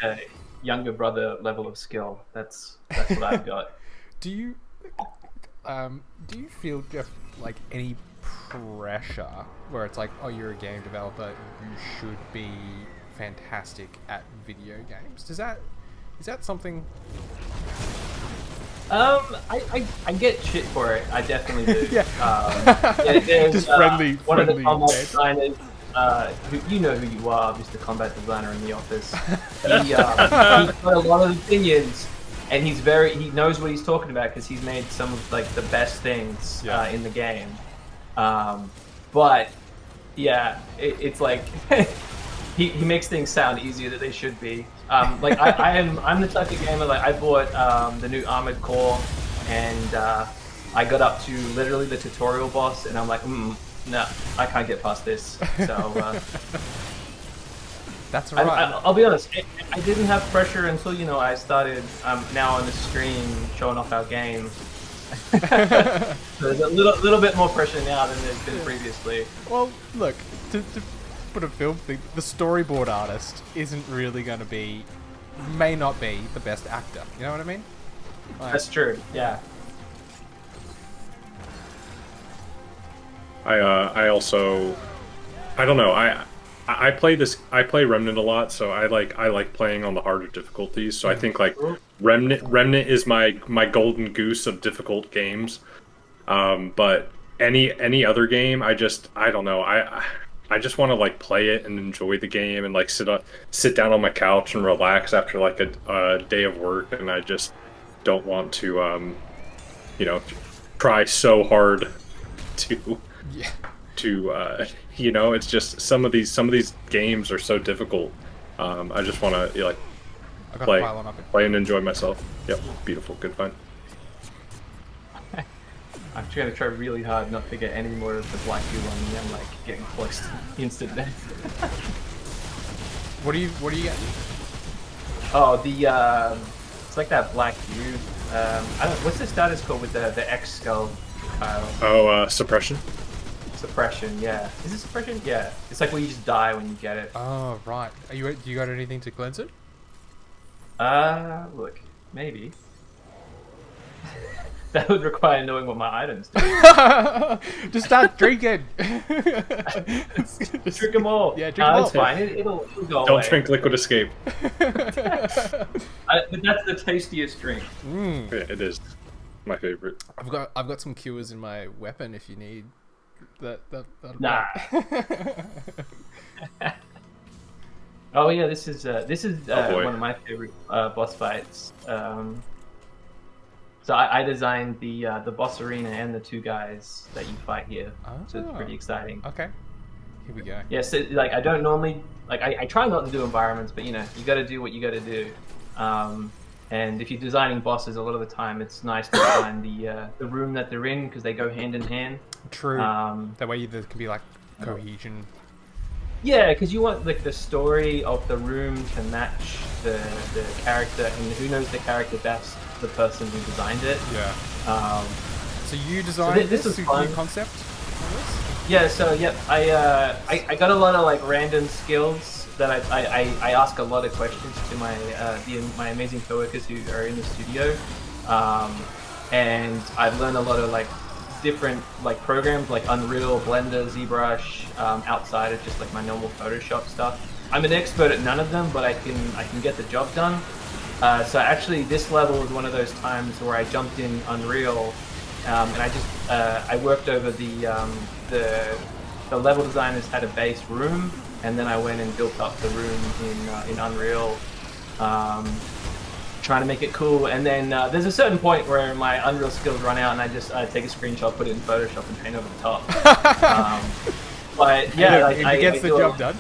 younger brother level of skill. That's what I've got. do you feel, Jeff, like any pressure where it's like, oh, you're a game developer, you should be fantastic at video games? Is that something? I get shit for it. I definitely do. Yeah. There's, Just friendly- one of the friendly combat bait. designers, who you know who you are, Mr. Combat Designer in the office. He's got a lot of opinions, and he knows what he's talking about because he's made some of like the best things in the game. But yeah, it's like he makes things sound easier than they should be. Like I'm the type of gamer, like I bought the new Armored Core, and I got up to literally the tutorial boss, and I'm like, no, I can't get past this. So That's right. I'll be honest, I didn't have pressure until I started now on the screen showing off our game. So there's a little bit more pressure now than there's been previously. Well, look, to put a film thing, the storyboard artist isn't really going to be, may not be the best actor. You know what I mean? Like, That's true. Yeah. I also, I don't know. I play Remnant a lot, so I like playing on the harder difficulties. So I think like Remnant is my golden goose of difficult games. But any other game, I don't know. I just want to like play it and enjoy the game and like sit down on my couch and relax after like a day of work, and I just don't want to try so hard to it's just some of these games are so difficult. I just want to like play and enjoy myself. Yep, beautiful, good fun. I'm trying to try really hard not to get any more of the black goo on me. I'm like getting close to instant death. What are you getting? Oh, it's like that black goo. I don't. What's the status called with the X skull? Oh, suppression. Suppression, yeah. Is it suppression? Yeah. It's like where you just die when you get it. Oh, right. Do you got anything to cleanse it? Look, maybe. That would require knowing what my items do. Just start drinking. Drink them all. Yeah, drink them all. It's fine. It'll go away. Don't drink liquid escape. But that's the tastiest drink. Yeah, it is my favorite. I've got some cures in my weapon if you need. That'll Nah. Oh yeah, this is one of my favorite boss fights. So I designed the boss arena and the two guys that you fight here, so it's pretty exciting. Okay, here we go. Yeah, so like I don't normally I try not to do environments, but you got to do what you got to do. And if you're designing bosses, a lot of the time it's nice to design the room that they're in because they go hand in hand. True. That way there can be like cohesion. Yeah, because you want like the story of the room to match the character, and who knows the character best? The person who designed it. Yeah. So you designed this is fun. Your concept? Yeah. So yep, I got a lot of like random skills that I ask a lot of questions to my amazing coworkers who are in the studio, and I've learned a lot of like different like programs like Unreal, Blender, ZBrush, outside of just like my normal Photoshop stuff. I'm an expert at none of them, but I can get the job done. So actually, this level was one of those times where I jumped in Unreal, and I worked over the level designers had a base room, and then I went and built up the room in Unreal, trying to make it cool. And then there's a certain point where my Unreal skills run out, and I just take a screenshot, put it in Photoshop, and paint over the top. But yeah, it gets the job done.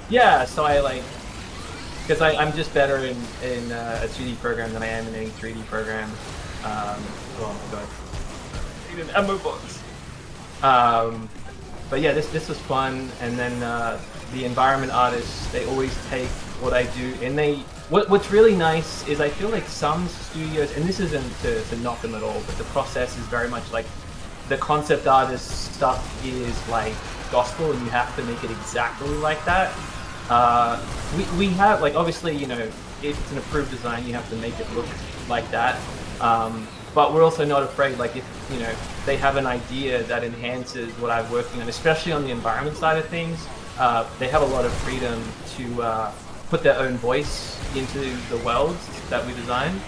Yeah, so because I'm just better in a 2D program than I am in any 3D program. Oh my god, I need an ammo box. But yeah, this was fun. And then the environment artists, they always take what I do, and what's really nice is I feel like some studios, and this isn't to knock them at all, but the process is very much like the concept artist stuff is like gospel, and you have to make it exactly like that. We have, like, obviously, if it's an approved design, you have to make it look like that. But we're also not afraid, like, if, they have an idea that enhances what I'm working on, especially on the environment side of things, they have a lot of freedom to put their own voice into the worlds that we design.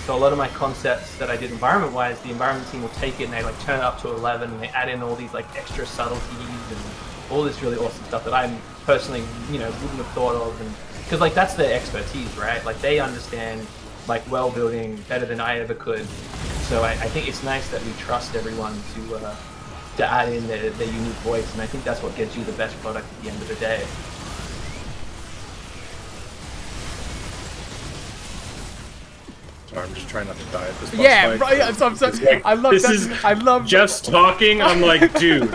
So a lot of my concepts that I did environment-wise, the environment team will take it and they, like, turn it up to 11, and they add in all these, like, extra subtleties and all this really awesome stuff that I'm personally, wouldn't have thought of, and because like that's their expertise, right? Like they understand like world building better than I ever could. So I think it's nice that we trust everyone to add in their unique voice, and I think that's what gets you the best product at the end of the day. Sorry, I'm just trying not to die at this boss Yeah, fight. right. Yeah, I'm sorry. I love This that. is I love Jeff's talking. I'm like, dude.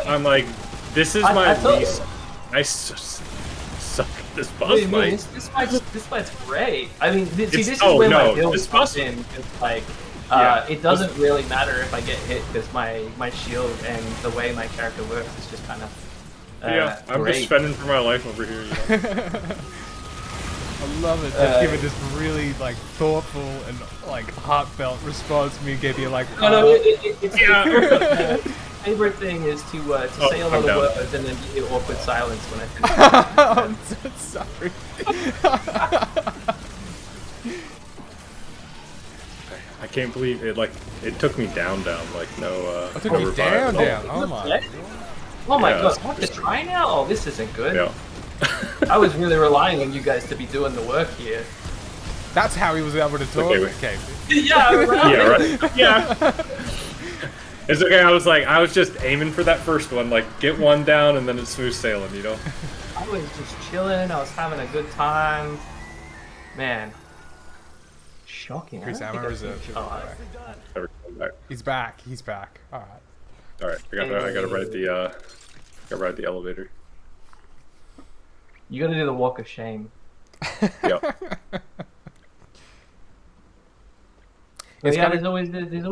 I'm like, this is my least. I suck at this boss What do you mean? fight. This fight's great. I mean, see, this is oh, where no, my build this comes boss- in. It's like, Yeah. it doesn't really matter if I get hit because my shield and the way my character works is just kind of Yeah, I'm great. just fending for my life over here. You know? I love it. They've given this really like thoughtful and like heartfelt response. Me and Gabe are like, No, it's Yeah. favorite thing is to say a lot I'm of down. words and then be awkward silence when I finish. I'm so sorry. I can't believe it. Like, it took me down. Like no. I took no you revive. down. Oh my. Oh my Yeah, god, it's I have to just- try now? Oh, this isn't good. Yeah. I was really relying on you guys to be doing the work here. That's how he was able to talk. Okay, wait. Okay. Yeah, right. Yeah, right. Yeah. It's okay. I was just aiming for that first one. Like, get one down and then it's smooth sailing. You know. I was just chilling. I was having a good time. Man. Shocking. Chris I don't Ammer think is I've a- seen- oh, Never come back. He's back. He's back. All right. All right. I gotta ride the elevator. You gotta do the walk of shame. Yeah. But It's yeah, kinda- there's always these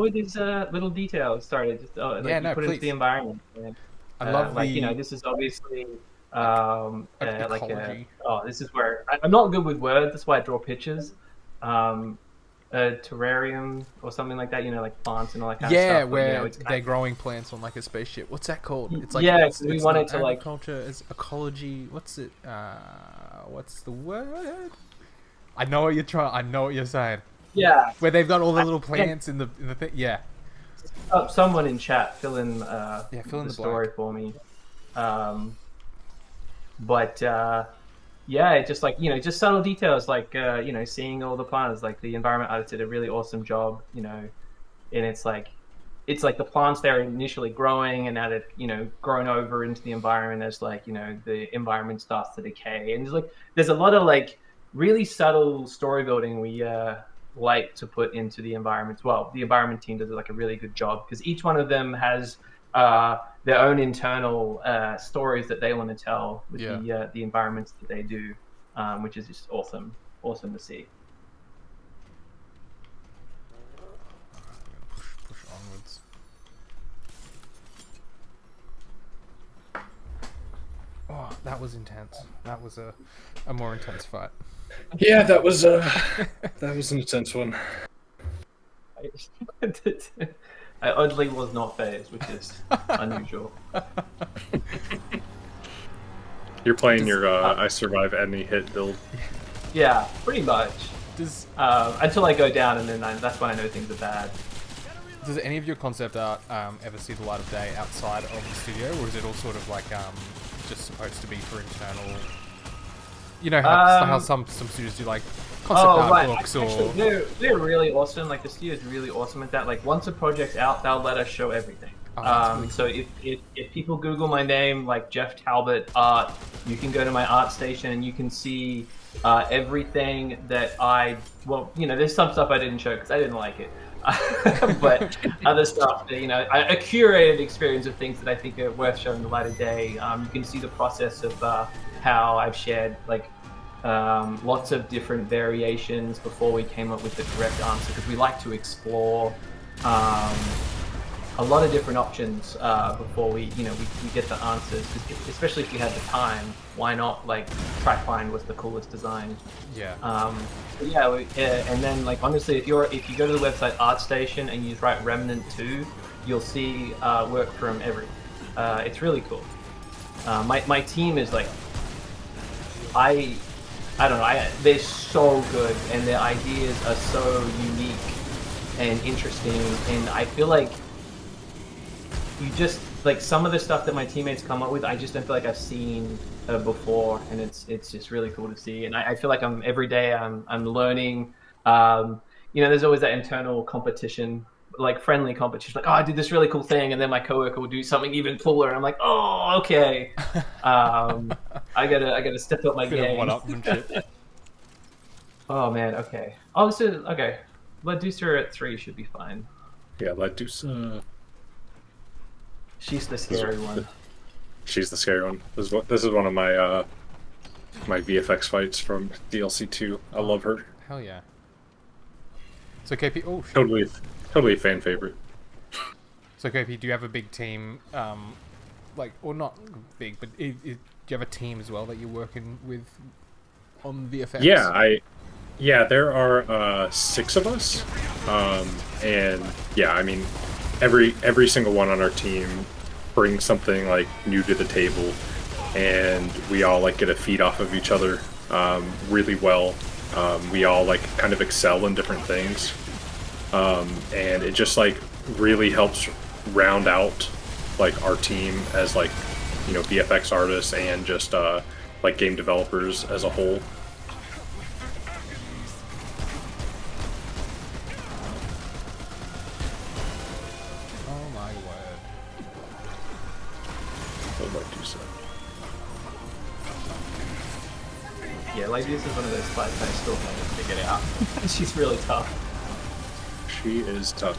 little details. Sorry, just like Yeah, you no, put into please. the environment. And, I love like the this is obviously ecology. this is where I'm not good with words. That's why I draw pictures. A terrarium or something like that. Like plants and all that kind of yeah, stuff. where It's they're growing plants on like a spaceship. What's that called? It's like Yeah, it's, we it's wanted not to, like- agriculture. It's ecology. What's it? What's the word? I know what you're trying. I know what you're saying. yeah. Where they've got all the little plants in the thing. Yeah. Someone in chat fill in fill in the story for me. But yeah, it's just like just subtle details like seeing all the plants. Like the environment artist did a really awesome job. And it's like the plants there initially growing, and now they've grown over into the environment as the environment starts to decay. And there's a lot of like really subtle story building we like to put into the environments. Well, the environment team does like a really good job because each one of them has their own internal stories that they want to tell with the environments that they do, which is just awesome to see. Push onwards. Oh, that was intense. That was a more intense fight. Yeah, that was an intense one. I oddly was not phased, which is unusual. You're playing your I survive any hit build. Yeah, pretty much. Does Until I go down, and then that's when I know things are bad. Does any of your concept art ever see the light of day outside of the studio, or is it all sort of like just supposed to be for internal? You know how some studios do like concept art books Actually, or they're really awesome. Like the studio's really awesome at that. Like once a project's out, they'll let us show everything. that's really So if people Google my name, like Jeff Talbot art, you can go to my art station and you can see everything that there's some stuff I didn't show because I didn't like it. But other stuff that, a curated experience of things that I think are worth showing the light of day. You can see the process of how I've shared like lots of different variations before we came up with the correct answer, because we like to explore a lot of different options before we get the answers. Especially if you have the time, why not try find what's the coolest design? yeah. And then honestly, if you go to the website ArtStation and you write Remnant 2, you'll see work from everyone. It's really cool. My team is I don't know, they're so good, and their ideas are so unique and interesting, and I feel like you just some of the stuff that my teammates come up with, I just don't feel like I've seen before, and it's just really cool to see. And I feel like every day I'm learning. There's always that internal competition like friendly competition. Like, oh, I did this really cool thing, and then my coworker will do something even cooler, and I'm like, oh, okay. I gotta step up my Bit of game. one-upmanship. Oh man, okay. Oh, this is okay. Medusa at 3 should be fine. Yeah, Medusa. She's the scary one. She's the scary one. This is one of my my VFX fights from DLC 2. I love her. Hell yeah. So KP, oh shit. Totally a fan favorite. So KP, do you have a big team, like, or not big, but do you have a team as well that you're working with on VFX? Yeah, there are 6 of us, and yeah, I mean, every single one on our team brings something like new to the table, and we all like get a feed off of each other really well. We all like kind of excel in different things, and it just like really helps round out like our team as like, you know, VFX artists and just like game developers as a whole. Oh my word. What would I do so? Yeah, like this is one of those fights I still haven't figured out. She's really tough. She is tough.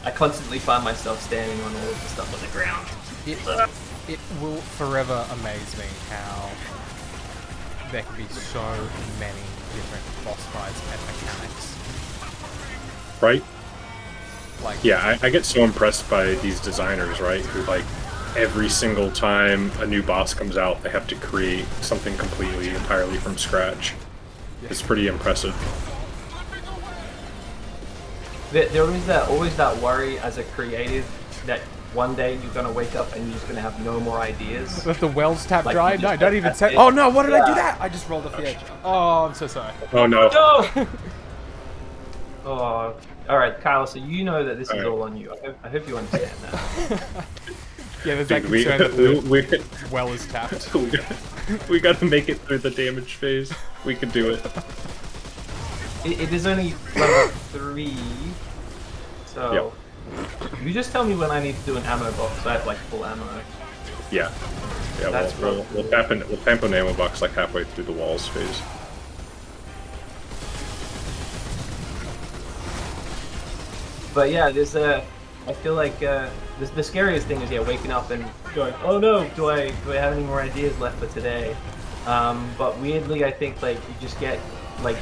I constantly find myself standing on all of the stuff on the ground. It will forever amaze me how there can be so many different boss fights and mechanics. Right? Like, Yeah, I get so impressed by these designers, right? Who like every single time a new boss comes out, they have to create something completely, entirely from scratch. It's pretty impressive. There is always that worry as a creative that one day you're gonna wake up and you're just gonna have no more ideas. Let the wells tap Like, dry? you No, just don't like, even that's say. it. Oh no, what did I do Yeah. that? I just rolled off the edge. Oh, I'm so sorry. Oh no. No! Oh, alright, Kyle, so you know that this is Alright. all on you. I hope you understand that. Yeah, there's that Dude, concern that the we well is tapped. we gotta make it through the damage phase. We can do it. It is only level 3, so you just tell me when I need to do an ammo box. I have like full ammo. Yeah. Yeah, That's we'll tap an ammo box like halfway through the walls phase. But yeah, I feel like the scariest thing is waking up and going, oh no, do I have any more ideas left for today? But weirdly, I think like you just get like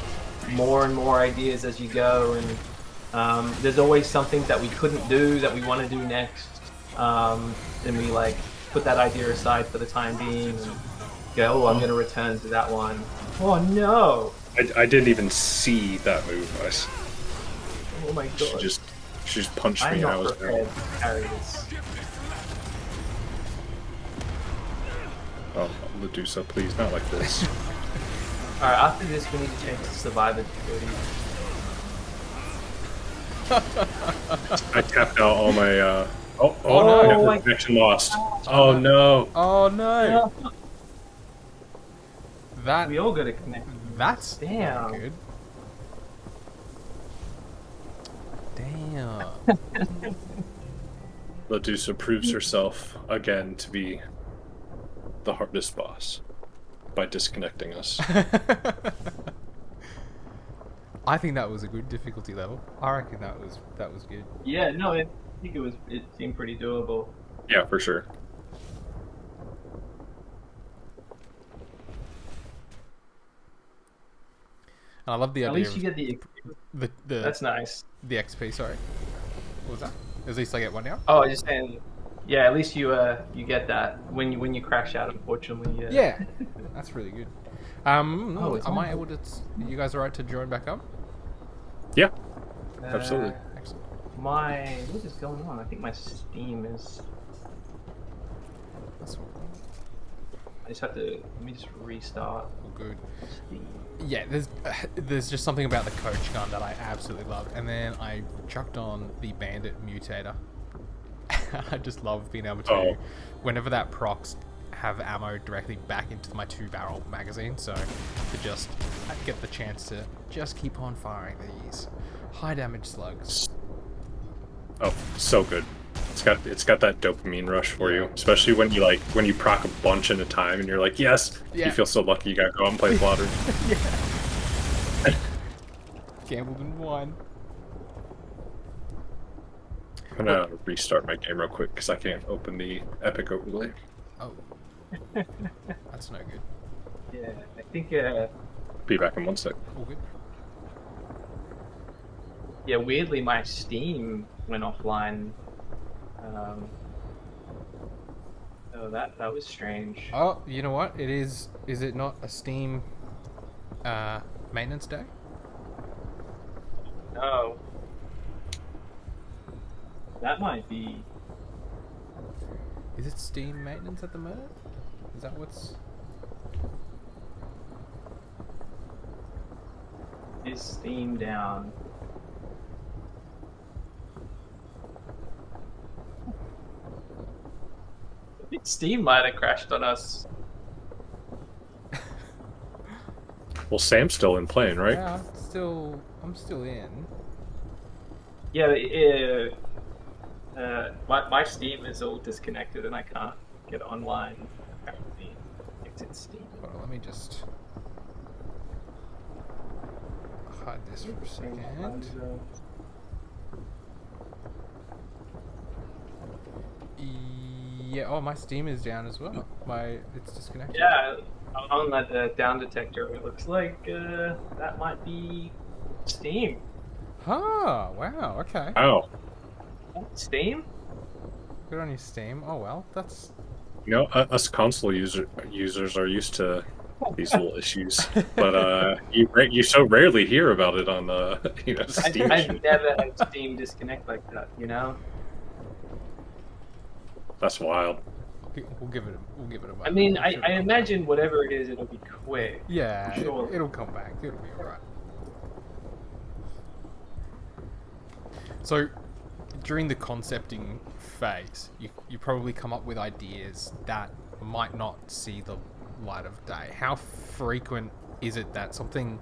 more and more ideas as you go, and there's always something that we couldn't do that we want to do next, and we like put that idea aside for the time being and go, oh, I'm going to return to that one. Oh no! I didn't even see that move. Oh my god! She just punched me I'm and I not was prepared to carry this. Oh, Medusa, please, not like this. Alright, after this we need to change to Survivor difficulty. I tapped out all my no. my connection lost. Oh no. Oh no. That We all got to connect. that's Damn. good. Damn. Medusa proves herself again to be the hardest boss by disconnecting us. I think that was a good difficulty level. I reckon that was good. Yeah, no, I think it seemed pretty doable. Yeah, for sure. And I love the At idea least you get the the that's nice. the XP. Sorry, what was that? At least I get one now. Oh, I was just saying. Yeah, at least you get that when you crash out. Unfortunately, Yeah, that's really good. Oh, it's am on. I able to? You guys alright to join back up? Yeah, absolutely. Excellent. What is going on? I think my Steam is. That's all I just have to. Let me just restart good. Steam. Yeah, there's just something about the coach gun that I absolutely love, and then I chucked on the bandit mutator. I just love being able to, whenever that procs, have ammo directly back into my 2-barrel magazine, so to just get the chance to just keep on firing these high damage slugs. Oh, so good. It's got that dopamine rush for you, especially when you proc a bunch at a time and you're like, yes, Yeah. you feel so lucky you got to go out and play Blotter. Gambled and won. I'm gonna restart my game real quick because I can't open the Epic overlay. Oh. That's no good. Yeah, I think. Be back in 1 sec. All good. Yeah, weirdly, my Steam went offline. Oh, that was strange. Oh, you know what? It is. Is it not a Steam maintenance day? No. That might be. Is it Steam maintenance at the moment? Is that what's... Is Steam down? I think Steam might have crashed on us. Well, Sam's still in playing, right? Yeah, I'm still in. Yeah, my Steam is all disconnected and I can't get online. Apparently, exit Steam. Hold on, let me just hide this for a second. Yeah, oh, my Steam is down as well. It's disconnected. Yeah, on that down detector, it looks like that might be Steam. Ah, wow, okay. Oh, Steam? Good on you, Steam. Oh well, that's... us console users are used to these little issues, but you so rarely hear about it on Steam. I've never had Steam disconnect like that, you know? That's wild. We'll give it a moment. I mean, I'm sure I it'll come imagine back. whatever it is, it'll be quick. Yeah, Sure. it'll come back. It'll be alright. So, during the concepting phase, you probably come up with ideas that might not see the light of day. How frequent is it that something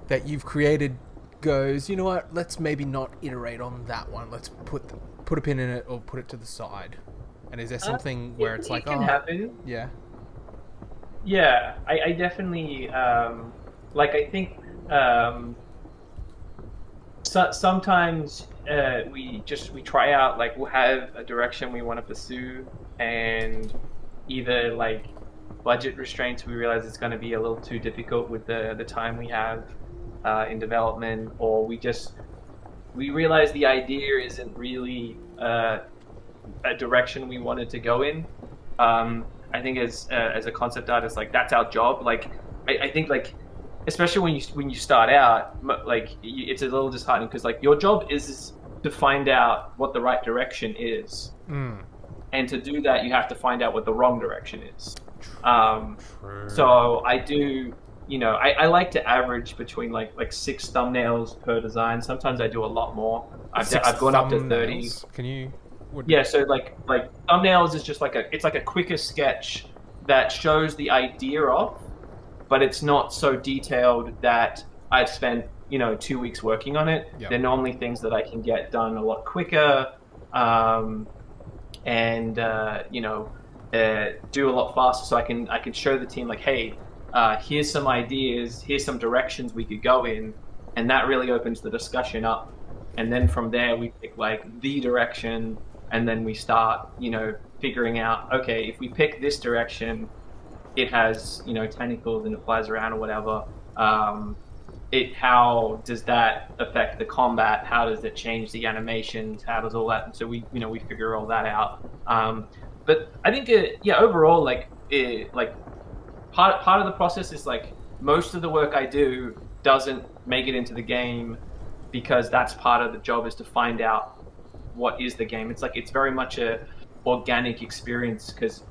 that you've created goes, you know what, let's maybe not iterate on that one, let's put a pin in it or put it to the side? And is there something where it's like, it can happen. yeah, Yeah, I definitely I think sometimes we try out, like, we'll have a direction we want to pursue, and either like budget restraints, we realize it's going to be a little too difficult with the time we have in development, or we realize the idea isn't really a direction we wanted to go in. I think as a concept artist, like, that's our job. Like, I think, like, especially when you start out, like, it's a little disheartening because, like, your job is to find out what the right direction is, and to do that you have to find out what the wrong direction is. So I do, I like to average between like 6 thumbnails per design. Sometimes I do a lot more. I've gone up to 30. Can you? Yeah, so like thumbnails is just it's like a quicker sketch that shows the idea off, but it's not so detailed that I've spent 2 weeks working on it. Yep. They're normally things that I can get done a lot quicker, and do a lot faster, so I can show the team, like, hey, here's some ideas, here's some directions we could go in, and that really opens the discussion up. And then from there we pick like the direction, and then we start figuring out, okay, if we pick this direction, it has tentacles and it flies around or whatever, how does that affect the combat? How does it change the animations? How does all that? And so we figure all that out. But I think overall, part of the process is, like, most of the work I do doesn't make it into the game, because that's part of the job, is to find out what is the game. It's like, it's very much a organic experience, because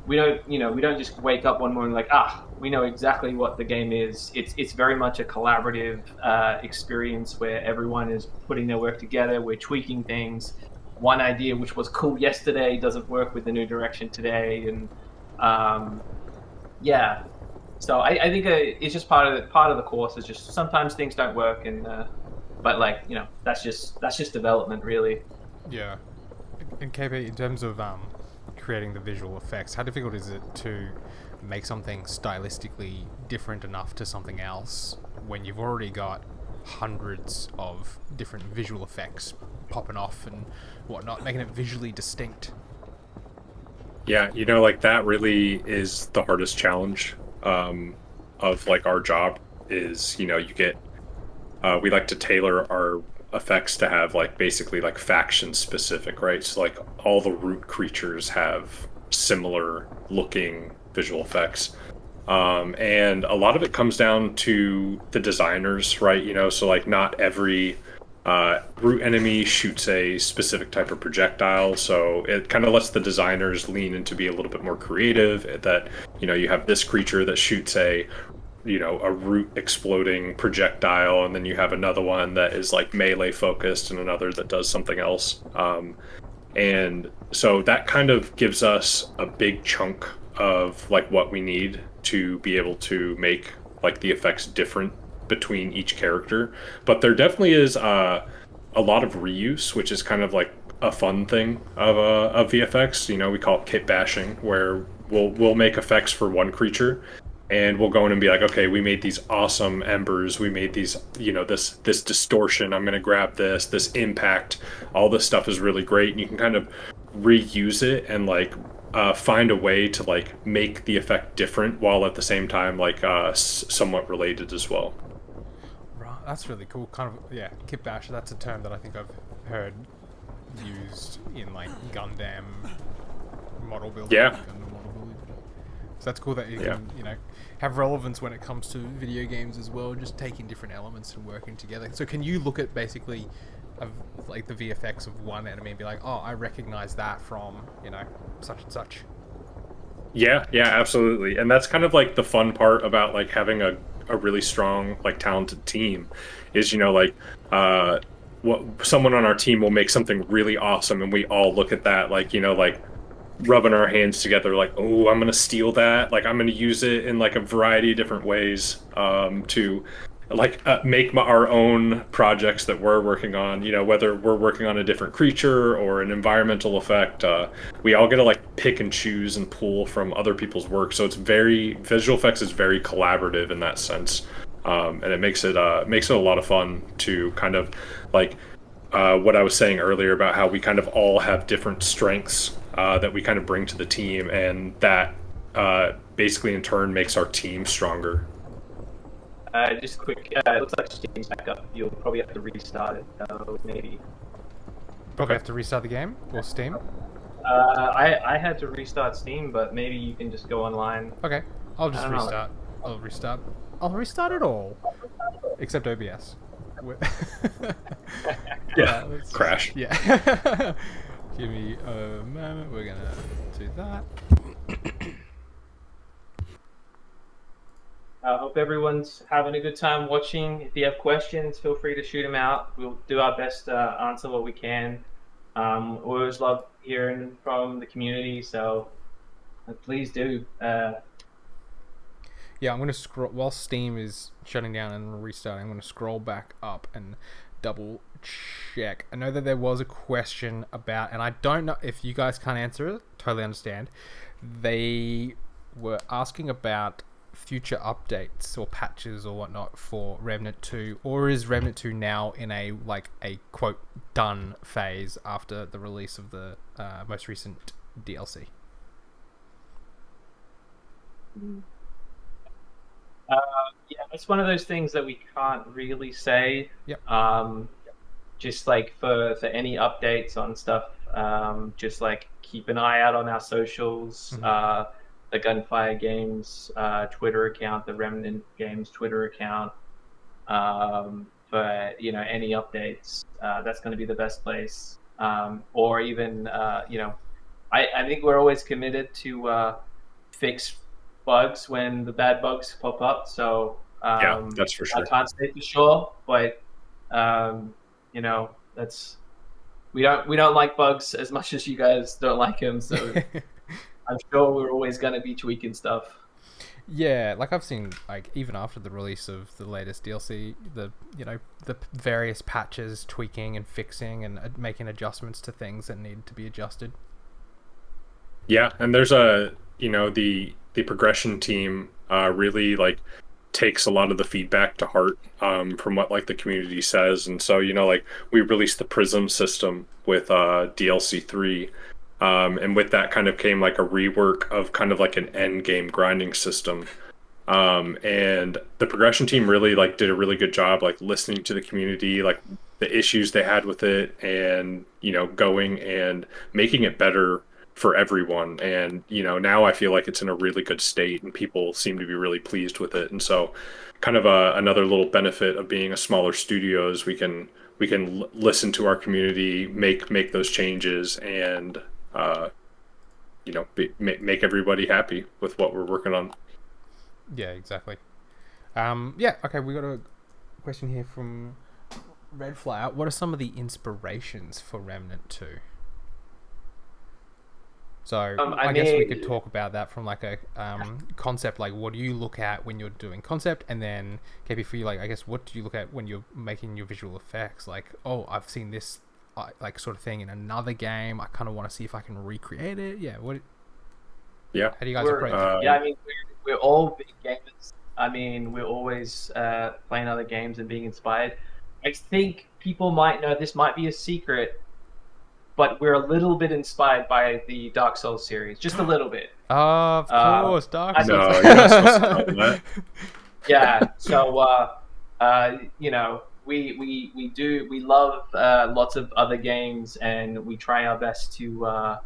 we don't just wake up one morning like, we know exactly what the game is. It's very much a collaborative experience where everyone is putting their work together. We're tweaking things. One idea which was cool yesterday doesn't work with the new direction today, and So I think it's just part of the course. Is just sometimes things don't work, and But like, that's just development, really. Yeah. And KP, in terms of creating the visual effects, how difficult is it to make something stylistically different enough to something else when you've already got hundreds of different visual effects popping off and whatnot, making it visually distinct? Yeah, like that really is the hardest challenge of like our job is, you get we like to tailor our effects to have like basically like faction specific, right? So like all the root creatures have similar looking visual effects. And a lot of it comes down to the designers, right? So like not every root enemy shoots a specific type of projectile, so it kind of lets the designers lean into be a little bit more creative. That you have this creature that shoots a root exploding projectile, and then you have another one that is like melee focused, and another that does something else. And so that kind of gives us a big chunk of like what we need to be able to make like the effects different between each character. But there definitely is a lot of reuse, which is kind of like a fun thing of VFX. We call it kit bashing, where we'll make effects for one creature, and we'll go in and be like, okay, we made these awesome embers, we made these, this distortion, I'm going to grab this impact, all this stuff is really great, and you can kind of reuse it and like find a way to like make the effect different while at the same time like somewhat related as well. Right, that's really cool. Kind of, yeah, kit bash, that's a term that I think I've heard used in like Gundam model building. Yeah. Gundam model building. So that's cool that you Yeah. can, have relevance when it comes to video games as well, just taking different elements and working together. So can you look at basically like the VFX of one enemy and be like, oh, I recognize that from, such and such? Yeah, absolutely. And that's kind of like the fun part about like having a really strong, like talented team is, what someone on our team will make something really awesome, and we all look at that like, like rubbing our hands together like, oh, I'm gonna steal that, like I'm gonna use it in like a variety of different ways to like make our own projects that we're working on, whether we're working on a different creature or an environmental effect. We all get to like pick and choose and pull from other people's work, so it's visual effects is very collaborative in that sense. And it makes it a lot of fun to kind of like what I was saying earlier about how we kind of all have different strengths that we kind of bring to the team, and that basically in turn makes our team stronger. Just quick, it looks like Steam's back up. You'll probably have to restart it, maybe. Probably have to restart the game or Steam. I had to restart Steam, but maybe you can just go online. Okay, I'll just I don't know. restart. I'll restart it all, except OBS. Yeah, let's crash. Yeah. Give me a moment. We're gonna do that. I hope everyone's having a good time watching. If you have questions, feel free to shoot them out. We'll do our best to answer what we can. We always love hearing from the community, so please do. Yeah, I'm gonna scroll while Steam is shutting down and restarting. I'm gonna scroll back up and double check. I know that there was a question about, and I don't know if you guys can't answer it. Totally understand. They were asking about future updates or patches or whatnot for Remnant 2, or is Remnant 2 now in a quote done phase after the release of the most recent DLC? Yeah, it's one of those things that we can't really say. Yep. Just like for any updates on stuff, just like keep an eye out on our socials. Mhm. The Gunfire Games Twitter account, the Remnant Games Twitter account. For any updates, that's going to be the best place. Or even I think we're always committed to fix bugs when the bad bugs pop up. So Yeah, that's for sure. I can't say for sure, but that's we don't like bugs as much as you guys don't like them. So I'm sure we're always going to be tweaking stuff. Yeah, like I've seen, like even after the release of the latest DLC, the various patches tweaking and fixing and making adjustments to things that need to be adjusted. Yeah, and there's the progression team really like takes a lot of the feedback to heart from what like the community says, and so like we released the Prism system with DLC 3, and with that kind of came like a rework of kind of like an end game grinding system. And the progression team really like did a really good job like listening to the community, like the issues they had with it, and going and making it better for everyone. And now I feel like it's in a really good state and people seem to be really pleased with it. And so kind of another little benefit of being a smaller studio is we can listen to our community, make those changes, and make everybody happy with what we're working on. Yeah, exactly. Yeah, okay, we got a question here from Red Flower. What are some of the inspirations for Remnant 2? So I guess we could talk about that from like a concept, like what do you look at when you're doing concept, and then KP for you, like I guess what do you look at when you're making your visual effects? Like, oh, I've seen this like sort of thing in another game. I kind of want to see if I can recreate it. Yeah, what? Yeah. How do you guys approach it? Yeah, I mean, we're all big gamers. I mean, we're always playing other games and being inspired. I think people might know this might be a secret, but we're a little bit inspired by the Dark Souls series, just a little bit. Of course, Dark Souls. No, you're not supposed to know that. Yeah, so we love lots of other games, and we try our best to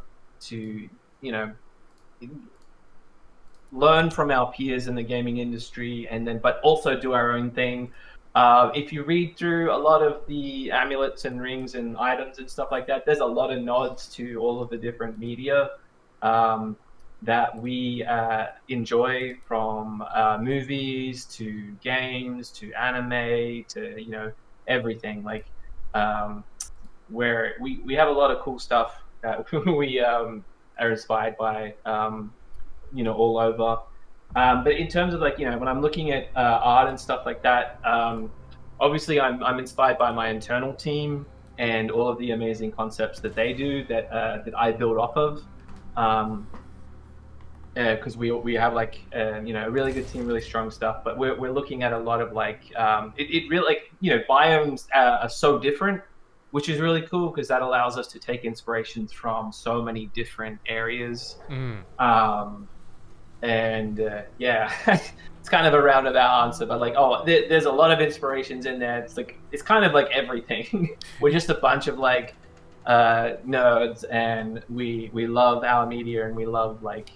learn from our peers in the gaming industry, but also do our own thing. If you read through a lot of the amulets and rings and items and stuff like that, there's a lot of nods to all of the different media that we enjoy, from movies to games to anime to everything. Like where we have a lot of cool stuff that we are inspired by, all over. But in terms of like when I'm looking at art and stuff like that, obviously I'm inspired by my internal team and all of the amazing concepts that they do that I build off of. Because we have like a really good team, really strong stuff. But we're looking at a lot of like it really, like biomes are so different, which is really cool because that allows us to take inspirations from so many different areas. And yeah, it's kind of a roundabout answer, but like, there's a lot of inspirations in there. It's kind of like everything. We're just a bunch of like nerds, and we love our media, and we love like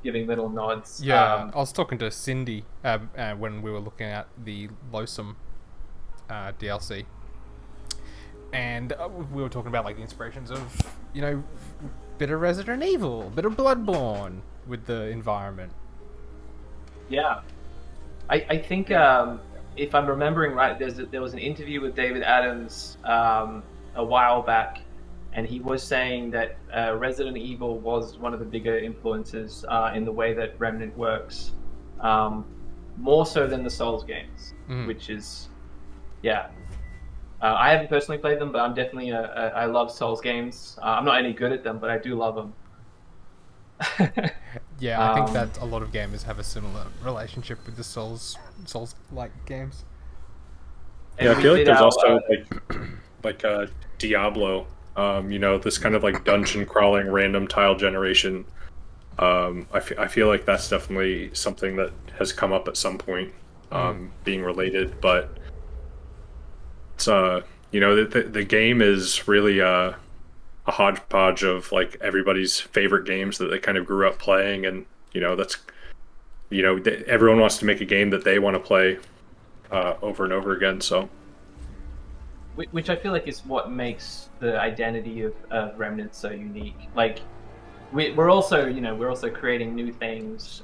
giving little nods. Yeah, I was talking to Cindy when we were looking at the Losum DLC, and we were talking about like the inspirations of bit of Resident Evil, bit of Bloodborne with the environment. Yeah, I think if I'm remembering right, there was an interview with David Adams a while back, and he was saying that Resident Evil was one of the bigger influences in the way that Remnant works, more so than the Souls games, which is, yeah. I haven't personally played them, but I'm definitely I love Souls games. I'm not any good at them, but I do love them. Yeah, I think that a lot of gamers have a similar relationship with the Souls-like games. Yeah, I feel like there's also like Diablo, this kind of like dungeon crawling, random tile generation. I feel like that's definitely something that has come up at some point, being related, but it's the game is really a hodgepodge of like everybody's favorite games that they kind of grew up playing, and that's everyone wants to make a game that they want to play over and over again. So, which I feel like is what makes the identity of Remnant so unique. Like we're also creating new things,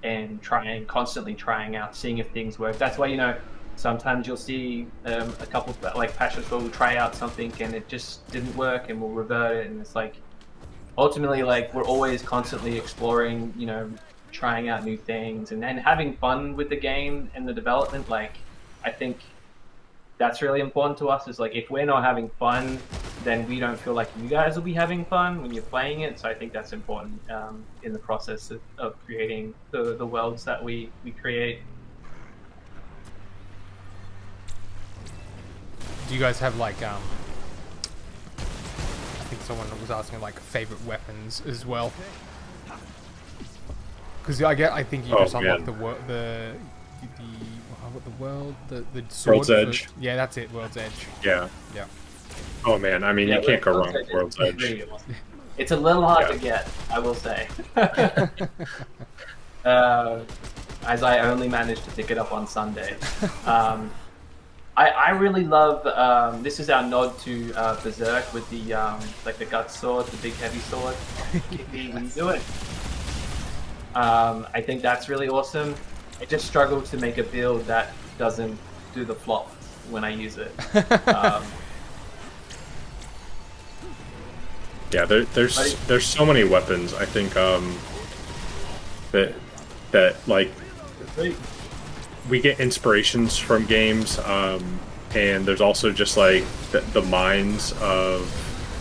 and constantly trying out, seeing if things work. That's why sometimes you'll see a couple like patches where we'll try out something and it just didn't work, and we'll revert it. And it's like ultimately like we're always constantly exploring, trying out new things and then having fun with the game and the development. Like, I think that's really important to us. Is like, if we're not having fun, then we don't feel like you guys will be having fun when you're playing it. So I think that's important in the process of creating the worlds that we create. Do you guys have like I think someone was asking like favorite weapons as well? Because I think you just unlock the sword. World's Edge. Yeah, that's it. World's Edge. Yeah. Yeah. Oh man, I mean, you can't go wrong with World's Edge. It's a little hard to get, I will say. As I only managed to pick it up on Sunday. I really love. This is our nod to Berserk with the like the guts sword, the big heavy sword. When you do it. I think that's really awesome. I just struggle to make a build that doesn't do the flop when I use it. Yeah, there's so many weapons. I think that like we get inspirations from games, and there's also just like the minds of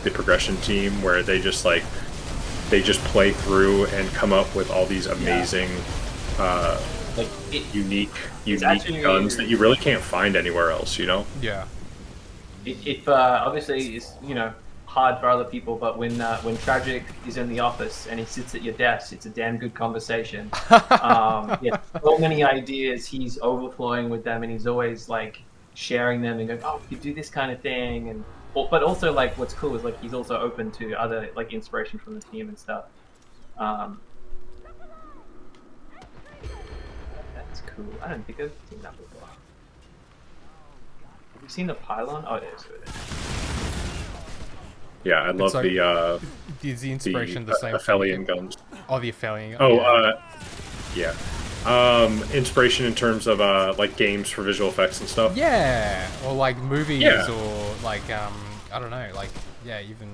the progression team where they just play through and come up with all these amazing, unique guns that you really can't find anywhere else. You know? Yeah. If obviously it's hard for other people, but when Tragic is in the office and he sits at your desk, it's a damn good conversation. So many ideas, he's overflowing with them, and he's always like sharing them and going, "Oh, we could do this kind of thing," and but also like what's cool is like he's also open to other like inspiration from the team and stuff. That's cool. I don't think I've seen that before. Have you seen the pylon? Oh, it is. Yeah, I love like, the is the inspiration the same? Aphelion guns. Oh, the Aphelion. Yeah. Inspiration in terms of like games for visual effects and stuff. Yeah, or like movies, Yeah. or like I don't know, like even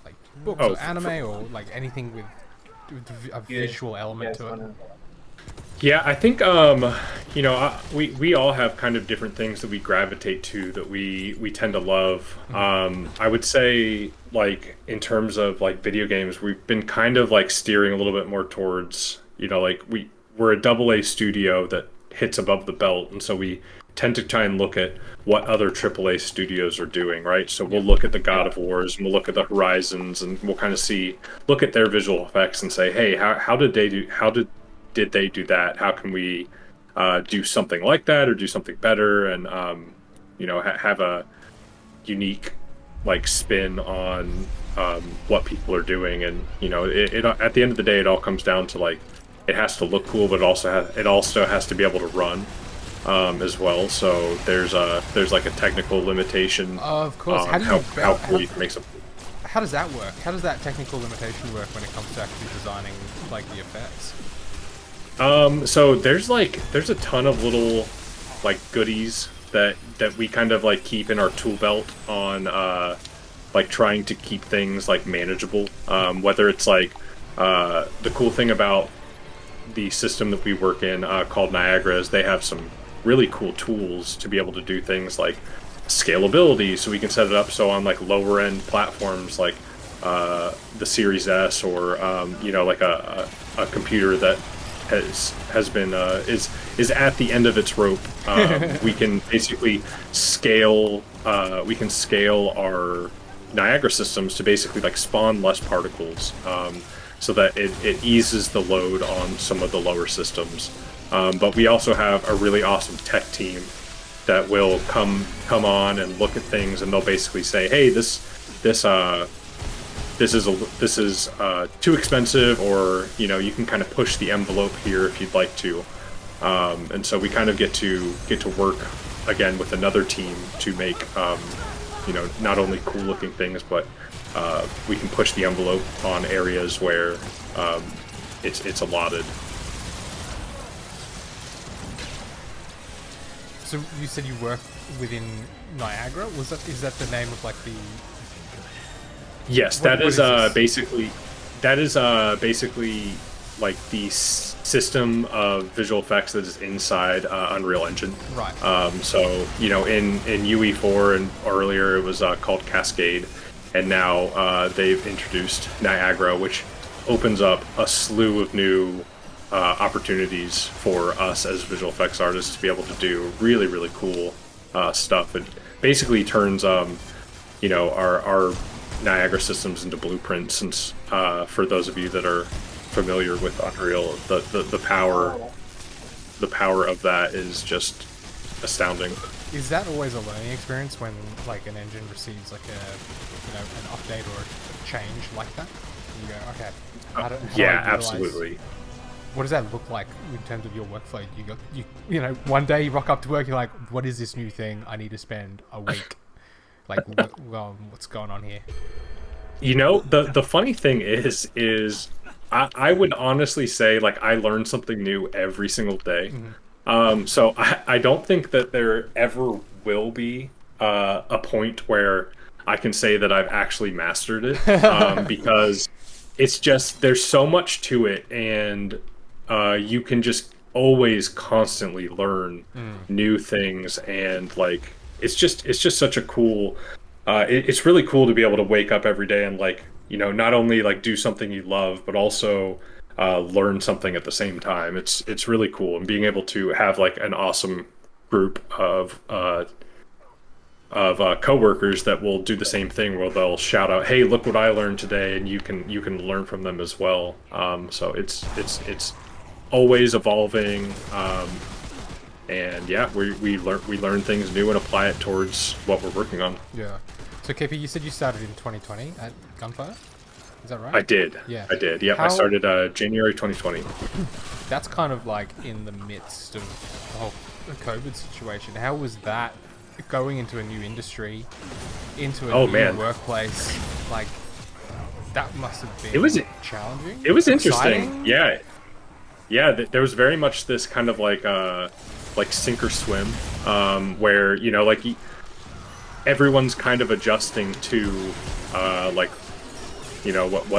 like books or anime or like anything with a visual element to it. Yeah, I think we all have kind of different things that we gravitate to that we tend to love. I would say like in terms of like video games, we've been kind of like steering a little bit more towards like we're a AA studio that hits above the belt, and so we tend to try and look at what other AAA studios are doing, right? So we'll look at the God of Wars, and we'll look at the Horizons, and we'll kind of look at their visual effects and say, hey, how did they do that? How can we do something like that or do something better, and have a unique like spin on what people are doing, and it at the end of the day, it all comes down to like it has to look cool, but it also has to be able to run as well. So there's like a technical limitation. Of course. How cool you can make something. How does that work? How does that technical limitation work when it comes to actually designing like the effects? So there's a ton of little like goodies that we kind of like keep in our tool belt on like trying to keep things like manageable. Whether it's like the cool thing about the system that we work in called Niagara is they have some really cool tools to be able to do things like scalability, so we can set it up so on like lower end platforms like the Series S or like a computer that has been is at the end of its rope. We can basically scale our Niagara systems to basically like spawn less particles, so that it eases the load on some of the lower systems. But we also have a really awesome tech team that will come on and look at things, and they'll basically say, hey, this is too expensive, or you can kind of push the envelope here if you'd like to. And so we kind of get to work again with another team to make not only cool looking things, but we can push the envelope on areas where it's allotted. So you said you work within Niagara? Is that the name of like the? Yes, that is basically like the system of visual effects that is inside Unreal Engine. Right. So in UE4 and earlier it was called Cascade, and now they've introduced Niagara, which opens up a slew of new opportunities for us as visual effects artists to be able to do really, really cool stuff. It basically turns our Niagara systems into blueprints. Since for those of you that are familiar with Unreal, the power of that is just astounding. Is that always a learning experience when like an engine receives like an update or a change like that? You go, okay. How do I utilize- Absolutely. What does that look like in terms of your workflow? You know, one day you rock up to work, you're like, what is this new thing? I need to spend a week. Like, what's going on here? You know, the funny thing is I would honestly say like I learn something new every single day. So I don't think that there ever will be a point where I can say that I've actually mastered it, because it's just there's so much to it, and you can just always constantly learn new things, and like it's just such a cool. It's really cool to be able to wake up every day and like not only like do something you love, but also learn something at the same time. It's really cool, and being able to have like an awesome group of coworkers that will do the same thing, where they'll shout out, "Hey, look what I learned today," and you can learn from them as well. So it's always evolving, and yeah, we learn things new and apply it towards what we're working on. Yeah. So KP, you said you started in 2020 at Gunfire. Is that right? I did. Yeah. I did. Yeah, I started January 2020. That's kind of like in the midst of the whole COVID situation. How was that going into a new industry, into a new workplace? Like, that must have been challenging. It was exciting. Interesting. Yeah. Yeah, there was very much this kind of like sink or swim, where like everyone's kind of adjusting to what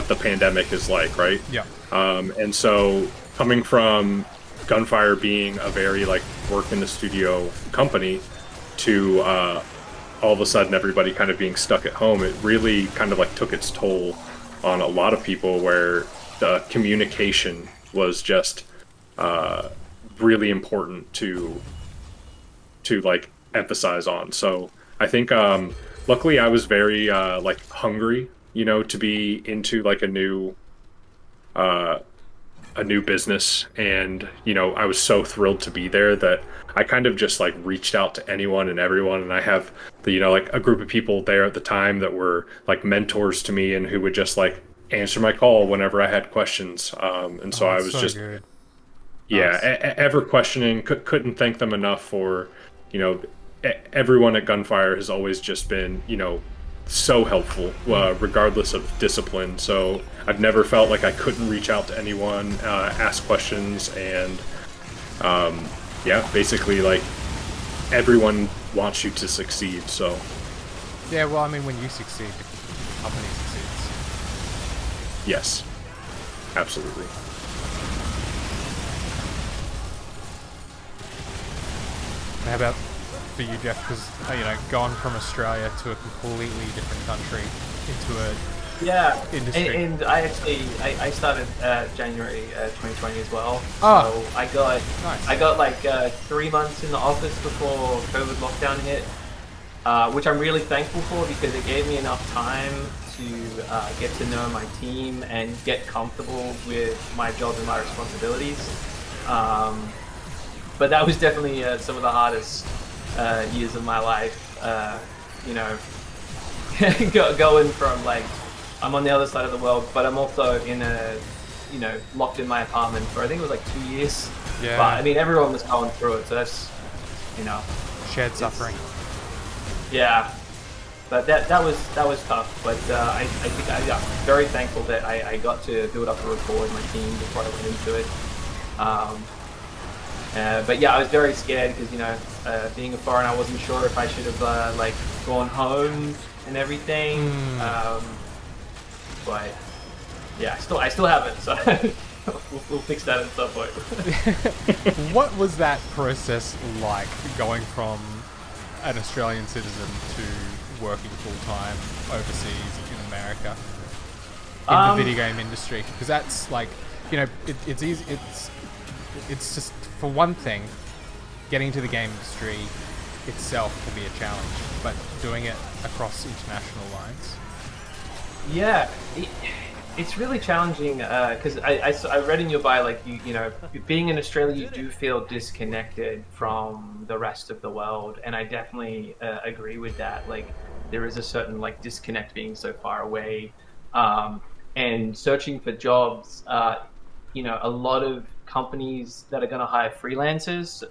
the pandemic is like, right? Yeah. And so coming from Gunfire being a very like work in the studio company to all of a sudden everybody kind of being stuck at home, it really kind of like took its toll on a lot of people, where the communication was just really important to like emphasize on. So I think luckily I was very like hungry, to be into like a new business, and I was so thrilled to be there that I kind of just like reached out to anyone and everyone, and I have like a group of people there at the time that were like mentors to me and who would just like answer my call whenever I had questions, and so I was just good. ever questioning. Couldn't thank them enough for everyone at Gunfire has always just been so helpful, regardless of discipline. So I've never felt like I couldn't reach out to anyone, ask questions, and basically like everyone wants you to succeed. So yeah, well, I mean, when you succeed, the company succeeds. Yes, absolutely. How about for you, Jeff? Because gone from Australia to a completely different country into a industry. And I started January 2020 as well. Oh, so I got nice. I got like 3 months in the office before COVID lockdown hit, which I'm really thankful for, because it gave me enough time to get to know my team and get comfortable with my job and my responsibilities. But that was definitely some of the hardest years of my life. Going from like, I'm on the other side of the world, but I'm also in locked in my apartment for I think it was like 2 years. Yeah. But I mean, everyone was going through it, so that's shared suffering. Yeah. But that was tough. But I think I'm very thankful that I got to build up a rapport with my team before I went into it. But yeah, I was very scared because being a foreigner, I wasn't sure if I should have like gone home and everything. But yeah, I still haven't. So we'll fix that at some point. What was that process like, going from an Australian citizen to working full-time overseas in America in the video game industry? Because that's like, you know, it's easy. It's just, for one thing, getting into the game industry itself can be a challenge, but doing it across international lines. Yeah, it's really challenging because I read in your bio, like, you know, being in Australia, you do feel disconnected from the rest of the world, and I definitely agree with that. Like, there is a certain like disconnect being so far away, and searching for jobs. You know, a lot of companies that are going to hire freelancers